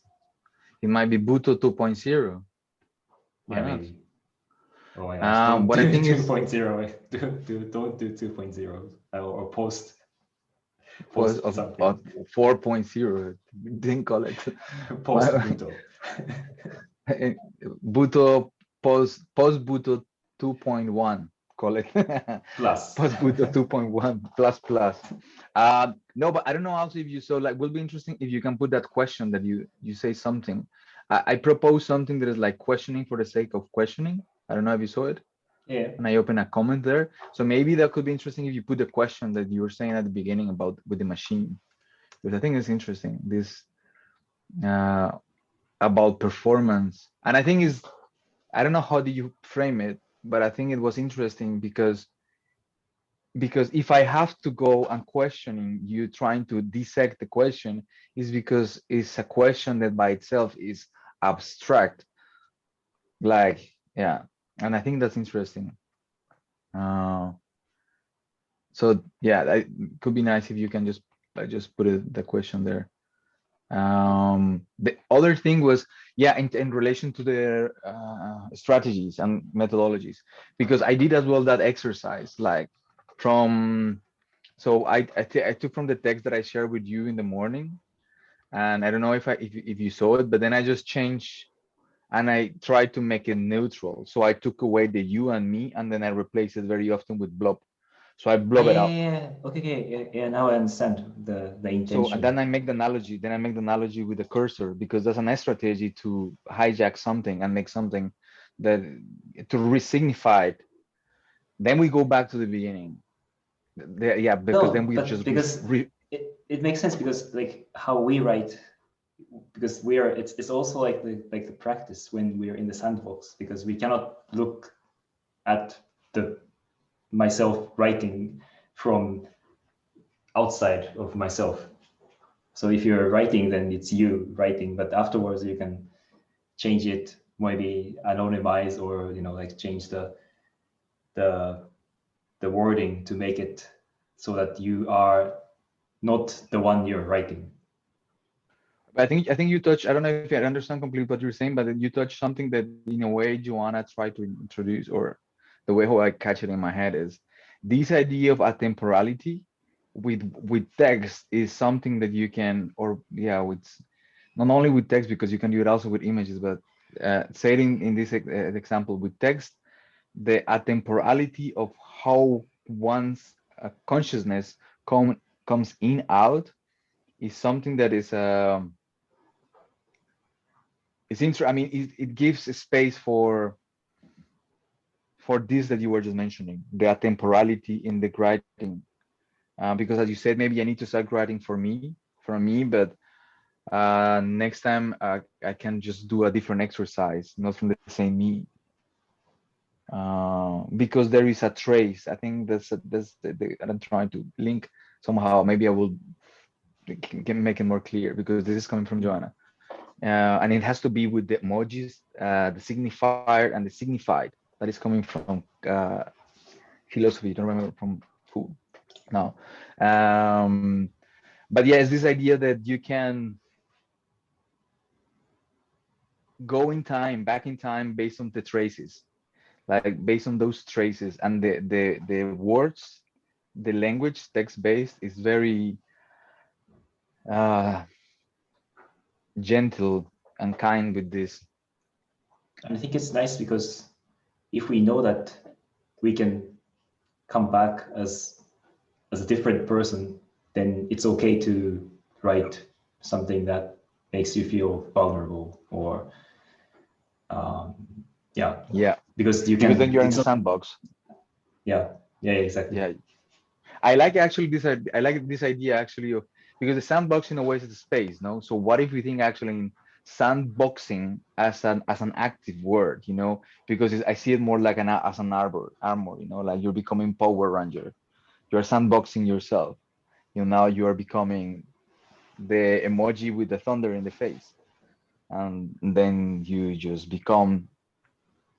It might be Buto 2.0. Yeah, maybe. Oh my gosh, don't what do I think 2.0. Don't do 2.0 or post of 4.0. Didn't call it post Buto. Buto post Buto 2.1. Call it plus post Buto 2.1 plus. No, but I don't know also if you saw, like, will be interesting if you can put that question that you say something. I propose something that is like questioning for the sake of questioning. I don't know if you saw it. Yeah. And I open a comment there. So maybe that could be interesting if you put the question that you were saying at the beginning about with the machine, because I think it's interesting, this about performance. And I think is, I don't know how do you frame it, but I think it was interesting because if I have to go and questioning you, trying to dissect the question, is because it's a question that by itself is abstract. Like, yeah, and I think that's interesting. So yeah, it could be nice if you can just put the question there. The other thing was, yeah, in relation to the strategies and methodologies, because I did as well that exercise, like from, so I took from the text that I shared with you in the morning, and I don't know if you saw it, but then I just changed and I tried to make it neutral. So I took away the you and me, and then I replaced it very often with blob. So I blob it out. Okay. Yeah, now I understand the intention. So and then I make the analogy. Then I make the analogy with the cursor, because that's a strategy to hijack something and make something that to resignify it. Then we go back to the beginning. Yeah, because no, then we just because it makes sense, because like how we write, because it's also like the practice when we're in the sandbox, because we cannot look at myself writing from outside of myself. So if you're writing, then it's you writing, but afterwards you can change it, maybe anonymize, or like change the wording to make it so that you are not the one you're writing. I think you touch. I don't know if I understand completely what you're saying, but you touch something that in a way Joanna try to introduce, or the way how I catch it in my head is this idea of atemporality with text is something that you can, or yeah, with not only with text, because you can do it also with images, but say it in this example with text, the atemporality of how one's consciousness comes in out is something that is it's interesting. I mean, it gives a space for this that you were just mentioning, the temporality in the writing. Because as you said, maybe I need to start writing for me, but next time I can just do a different exercise, not from the same me. Because there is a trace. I think that's that I'm trying to link somehow. Maybe I will can make it more clear because this is coming from Joanna. And it has to be with the emojis, the signifier and the signified that is coming from philosophy. Don't remember from who now. But yeah, it's this idea that you can go in time, back in time, based on the traces, like based on those traces, and the words, the language, text based, is very uh, gentle and kind with this. And I think it's nice because if we know that we can come back as a different person, then it's okay to write something that makes you feel vulnerable, or yeah, Yeah, because you because can. then you're in It's the not. sandbox. Yeah, yeah, exactly. Yeah, I like actually this. I like this idea actually of, because the sandbox in a way is a space, no. So what if we think actually in sandboxing as an active word, because I see it more like as an armor, like you're becoming Power Ranger. You're sandboxing yourself. Now you are becoming the emoji with the thunder in the face, and then you just become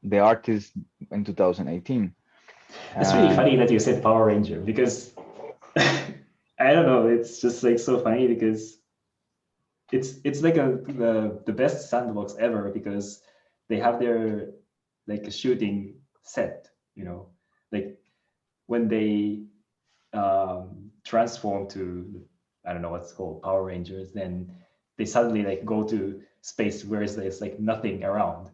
the artist in 2018. It's really And funny that you said Power Ranger because I don't know. It's just like so funny because it's like the best sandbox ever because they have their like a shooting set, like when they transform to, I don't know what's called, Power Rangers, then they suddenly like go to space where there's like nothing around.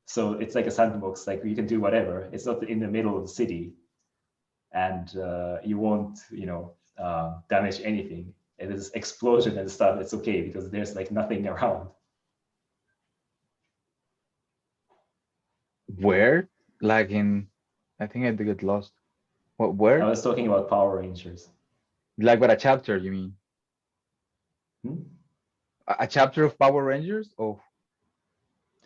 So it's like a sandbox, like you can do whatever. It's not in the middle of the city, and you won't, damage anything. It is explosion and stuff. It's okay because there's like nothing around. where, like in, I think I did get lost. What, I where? was talking about Power Rangers. Like what, a chapter, you mean? Hmm? A chapter of Power Rangers? Of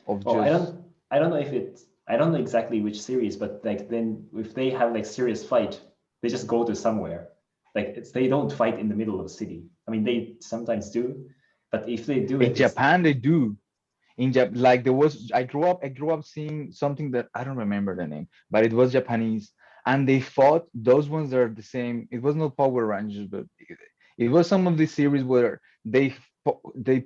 Oh, just I don't know if it, I don't know exactly which series, but like then if they have like serious fight, they just go to somewhere. Like they don't fight in the middle of the city. I mean, they sometimes do, but if they do in it, it's Japan they do. Like there was, I grew up seeing something that I don't remember the name, but it was Japanese, and they fought those ones that are the same. It was not Power Rangers, but it was some of the series where they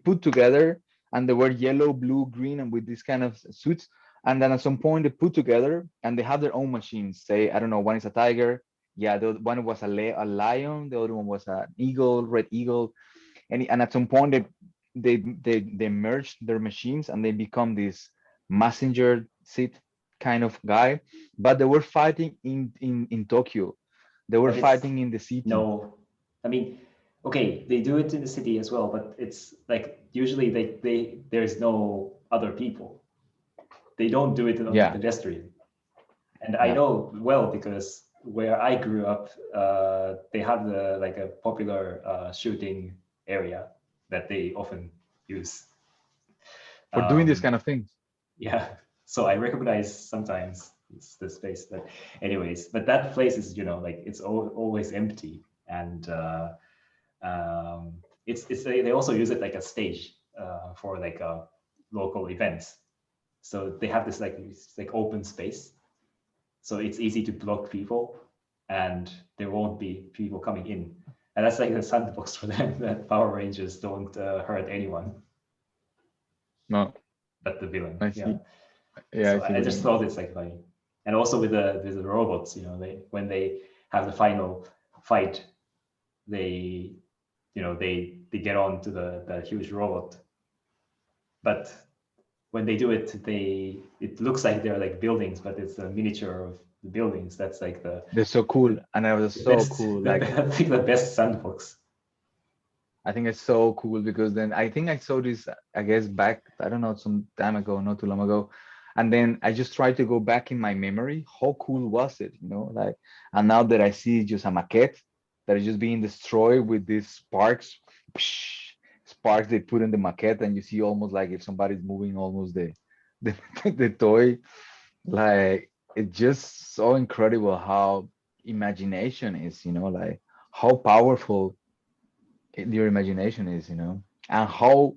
put together, and they were yellow, blue, green, and with these kind of suits. And then at some point they put together and they have their own machines. Say, I don't know, one is a tiger, yeah, the one was a lion, the other one was an eagle, red eagle, and at some point they merged their machines and they become this messenger seat kind of guy. But they were fighting in Tokyo. They were but it's fighting in the city. no. I mean, okay, they do it in the city as well, but it's like usually they there's no other people. They don't do it on the Yeah, pedestrian. And I yeah. know well because where I grew up, they have the like a popular shooting area that they often use. For doing this Um, kind of things. yeah, so I recognize sometimes it's the space, but anyways, but that place is, like it's always empty, and it's they also use it like a stage for like local events. So they have this like open space, so it's easy to block people. and there won't be people coming in. And that's like the sandbox for them, that Power Rangers don't hurt anyone No, but the villain. I Yeah. see. Yeah, I So see I what you just mean. thought it's like funny. And also with the robots, you know, when they have the final fight, they they get on to the huge robot, but when they do it, it looks like they're like buildings, but it's a miniature of the buildings. That's like They're so cool, and it was the so best, cool. Like, I think the best sandbox. I think it's so cool because then I think I saw this, I guess back, I don't know, some time ago, not too long ago. And then I just tried to go back in my memory. How cool was it? You know, like, and now that I see just a maquette that is just being destroyed with these sparks, psh, sparks they put in the maquette, and you see almost like if somebody's moving almost the, the toy. Like, it's just so incredible how imagination is, you know, like how powerful your imagination is, you know, and how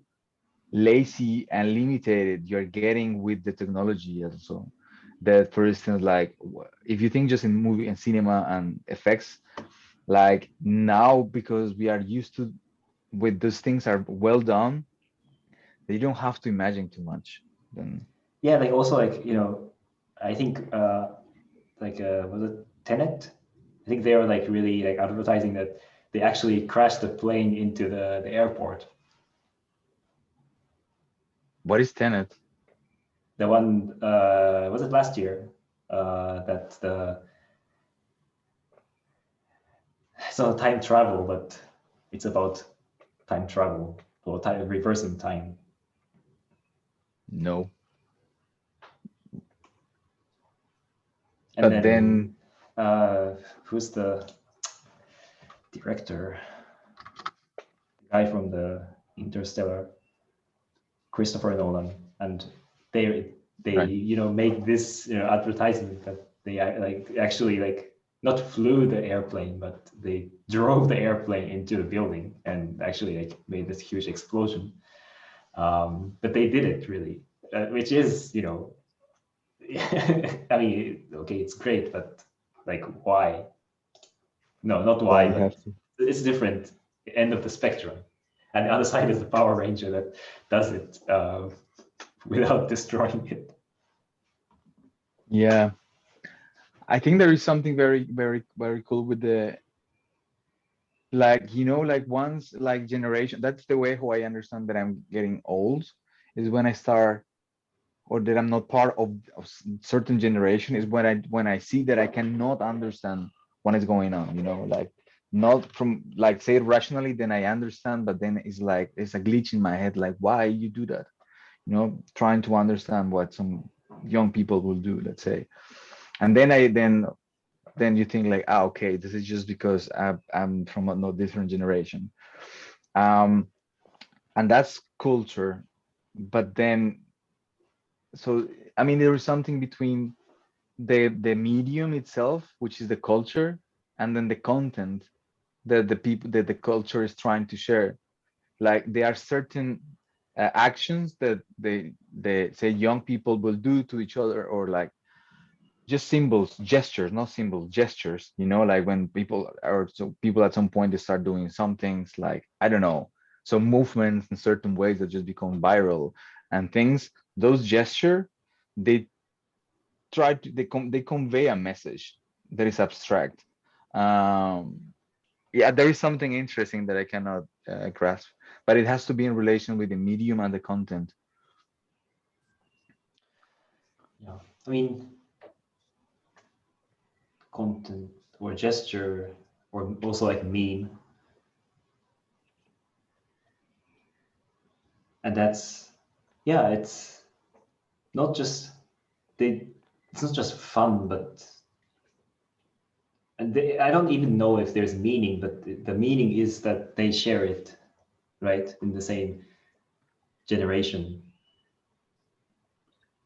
lazy and limited you're getting with the technology also. That, for instance, like if you think just in movie and cinema and effects, like now because we are used to with those things are well done, they don't have to imagine too much. Then Yeah, like also like I think was it Tenet? I think they were like really like advertising that they actually crashed the plane into the airport. what is Tenet? The one was it last year? That the it's not time travel, but it's about time travel or time reversing time. No, And but then then who's the director? The guy from the Interstellar, Christopher Nolan, and they right. make this advertisement that they like actually like not flew the airplane, but they drove the airplane into the building and actually like made this huge explosion. But they did it really, which is I mean, okay, it's great, but like why? No, not Why why, you but have to? it's different end of the spectrum. And the other side is the Power Ranger that does it without destroying it. Yeah, I think there is something very, very, very cool with the like like once like generation. That's the way how I understand that I'm getting old is when I start or that I'm not part of certain generation is when I see that I cannot understand what is going on. Like not from like say it rationally, then I understand, but then it's like it's a glitch in my head. Like why you do that? Trying to understand what some young people will do. Let's say, and then you think like, okay, this is just because I'm from a no different generation. Um, and that's culture. But then, so I mean, there is something between the medium itself, which is the culture, and then the content that the people that the culture is trying to share. Like there are certain actions that they say young people will do to each other, or like just symbols, gestures, not symbols, gestures, like when people or so people at some point they start doing some things like, I don't know, some movements in certain ways that just become viral and things, those gesture, they they convey a message that is abstract. Um, yeah, there is something interesting that I cannot grasp, but it has to be in relation with the medium and the content. Yeah, I mean, content or gesture or also like meme, and that's yeah, it's not just they. It's not just fun, but and I don't even know if there's meaning, but the meaning is that they share it, right, in the same generation,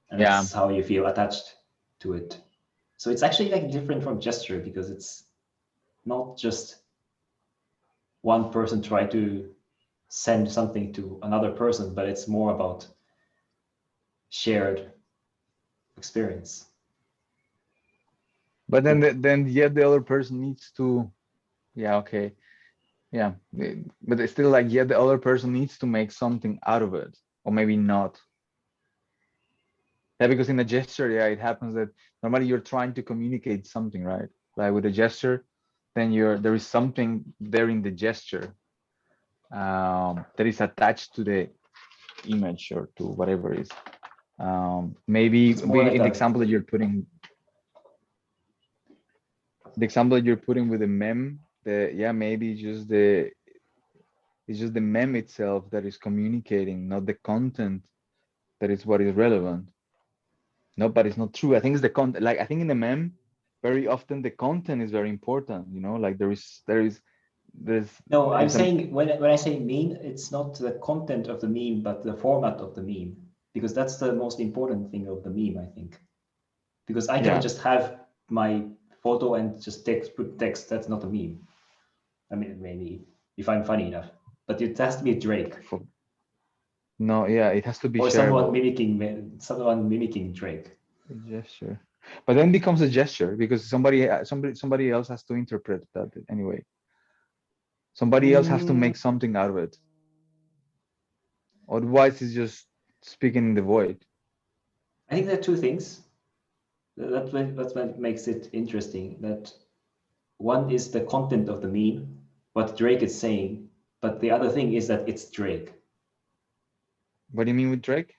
and Yeah, that's how you feel attached to it. So it's actually like different from gesture because it's not just one person try to send something to another person, but it's more about shared experience. But then then yet the other person needs to, yeah, okay. Yeah. But it's still like, yet the other person needs to make something out of it. Or maybe not. Yeah, because in a gesture, yeah, it happens that normally you're trying to communicate something, right? Like with a gesture, then there is something there in the gesture that is attached to the image or to whatever it is. Maybe It's more like in the example that you're putting with the meme, yeah, maybe just it's just the meme itself that is communicating, not the content that is what is relevant. No, but it's not true. I think it's the content. Like I think in the meme, very often the content is very important. You know, like there's no, I'm it's a saying when I say meme, it's not the content of the meme, but the format of the meme, because that's the most important thing of the meme, I think. Because I cannot yeah. just have my photo and just put text. That's not a meme. I mean, maybe if I'm funny enough, but it has to be Drake No, yeah, it has to be or shareable. someone mimicking Drake. A gesture, but then becomes a gesture because somebody else has to interpret that anyway. Somebody else has to Mm, make something out of it. Otherwise, it's just speaking in the void. I think there are two things. That's what makes it interesting. That one is the content of the meme, what Drake is saying, but the other thing is that it's Drake. What do you mean with Drake?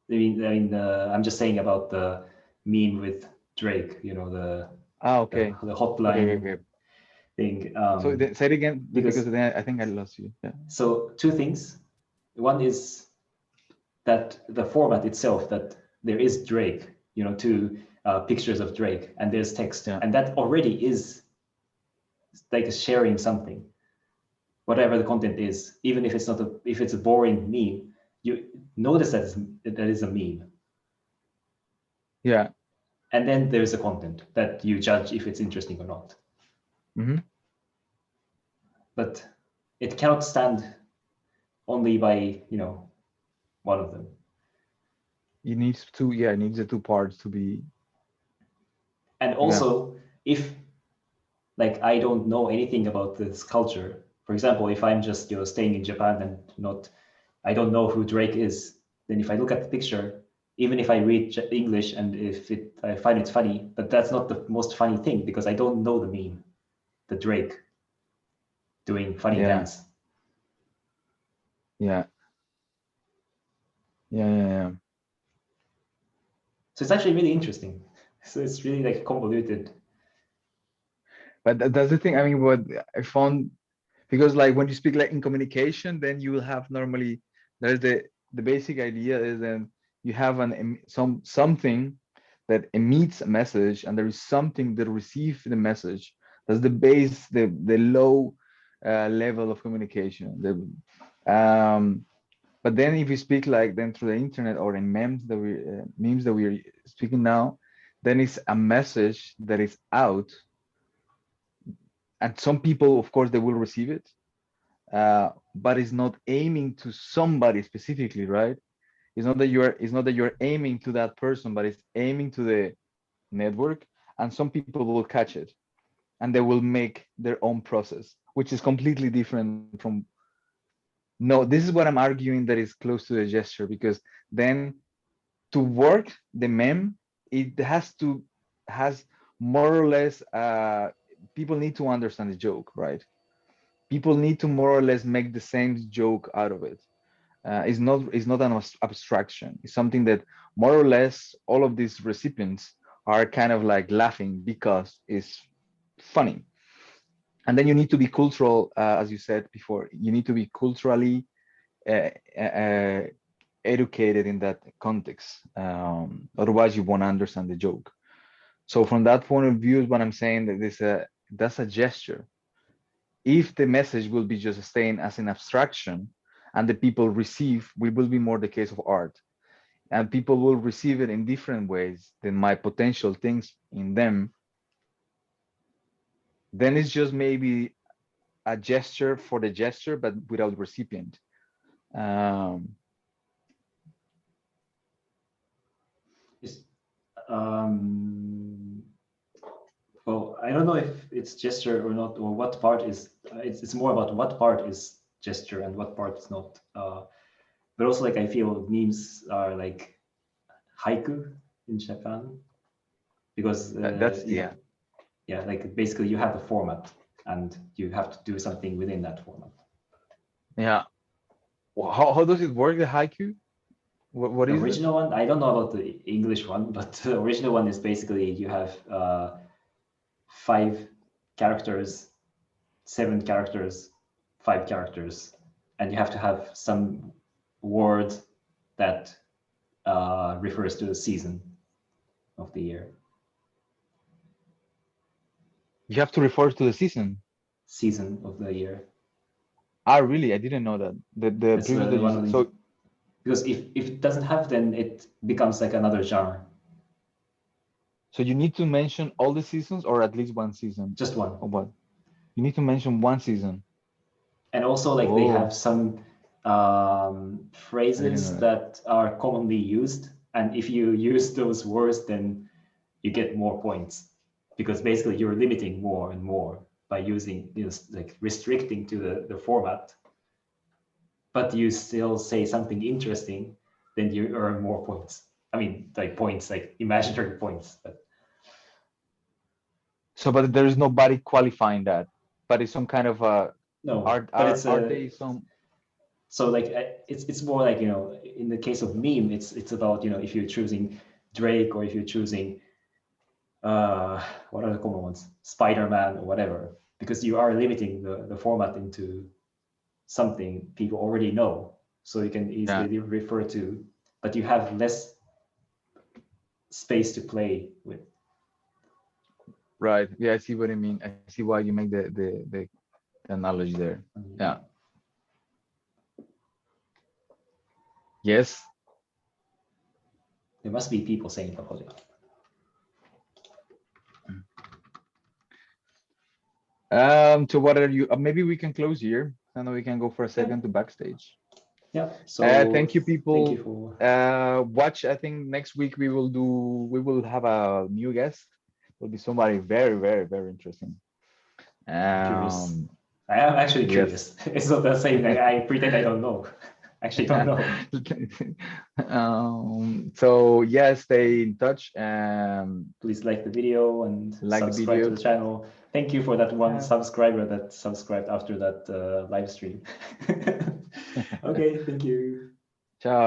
I'm just saying about the meme with Drake. You know, Ah, okay, the okay, hotline okay. thing. So say it again because Because then I think I lost you. Yeah. so two things. One is that the format itself, that there is Drake, you know, two pictures of Drake, and there's text, Yeah. and that already is like sharing something, whatever the content is, even if it's not if it's a boring meme, you notice that is a meme, Yeah. and then there's a content that you judge if it's interesting or not. Mm-hmm. But it cannot stand only by one of them. It needs two. Yeah, it needs the two parts to be. And Yeah. also, if like I don't know anything about this culture. For example, if I'm just staying in Japan and not, I don't know who Drake is. Then if I look at the picture, even if I read English and if I find it funny, but that's not the most funny thing because I don't know the meme, the Drake doing funny Yeah. dance. Yeah. Yeah. Yeah. Yeah. So it's actually really interesting. So it's really like convoluted. But that's the thing. I mean, what I found, because like when you speak like in communication, then you will have normally there's the basic idea is then you have something that emits a message, and there is something that receives the message. That's the base, the low level of communication. But then if we speak like then through the internet or in memes that we're speaking now, then it's a message that is out, and some people, of course, they will receive it, but it's not aiming to somebody specifically, right? It's not that you're aiming to that person, but it's aiming to the network, and some people will catch it, and they will make their own process, which is completely different from. No, this is what I'm arguing, that is close to the gesture, because then to work the meme, it has more or less, people need to understand the joke, right? People need to more or less make the same joke out of it. It's not an abstraction. It's something that more or less all of these recipients are kind of like laughing because it's funny. And then you need to be cultural, as you said before. You need to be culturally uh, uh, educated in that context. Otherwise, you won't understand the joke. So from that point of view, is what I'm saying, that that's a gesture. If the message will be just staying as an abstraction, and the people receive, we will be more the case of art, and people will receive it in different ways than my potential things in them, then it's just maybe a gesture for the gesture, but without recipient. um, Is, um, I don't know if it's gesture or not, or what part is. It's more about what part is gesture and what part is not. But also, like, I feel memes are like haiku in Japan because That's yeah. yeah, like basically you have a format and you have to do something within that format. Yeah. Well, how does it work, the haiku? What The is it? original one, I don't know about the English one, but the original one is basically you have 5 characters, 7 characters, 5 characters, and you have to have some word that refers to the season of the year. You have to refer to the season. Season of the year. Ah, really? I didn't know that. The That's previous that you one of said. the, So because if it doesn't have, then it becomes like another genre. so you need to mention all the seasons or at least one season Just one. or what? You need to mention one season. And also, like, they have Oh, some I didn't know phrases that. that are commonly used, and if you use those words, then you get more points, because basically you're limiting more and more by using, like restricting to the format, but you still say something interesting, then you earn more points. I mean, like points, like imaginary points. But So, but there is nobody qualifying that. But it's some kind of no, are but are it's are a they some? so like it's more like, in the case of meme, it's about, if you're choosing Drake or if you're choosing what are the common ones, Spider-Man or whatever, because you are limiting the format into something people already know, so you can Yeah, easily refer to, but you have less space to play with. right. Yeah, I see what I mean. I see why you make the analogy there. Yeah. Yes. There must be people saying Papalia. So what are you? Maybe we can close here, and then we can go for a Yeah, second to backstage. yeah. So Thank you, thank you people. for. Watch. I think next week we will have a new guest. Will be somebody very, very, very interesting. Curious. Um, I am actually yes. curious. It's not the same that I pretend I don't know. Actually don't know. So yeah, stay in touch. Please like the video and Like the subscribe to video. the channel. Thank you for that one Uh, subscriber that subscribed after that live stream. Okay, thank you. Ciao.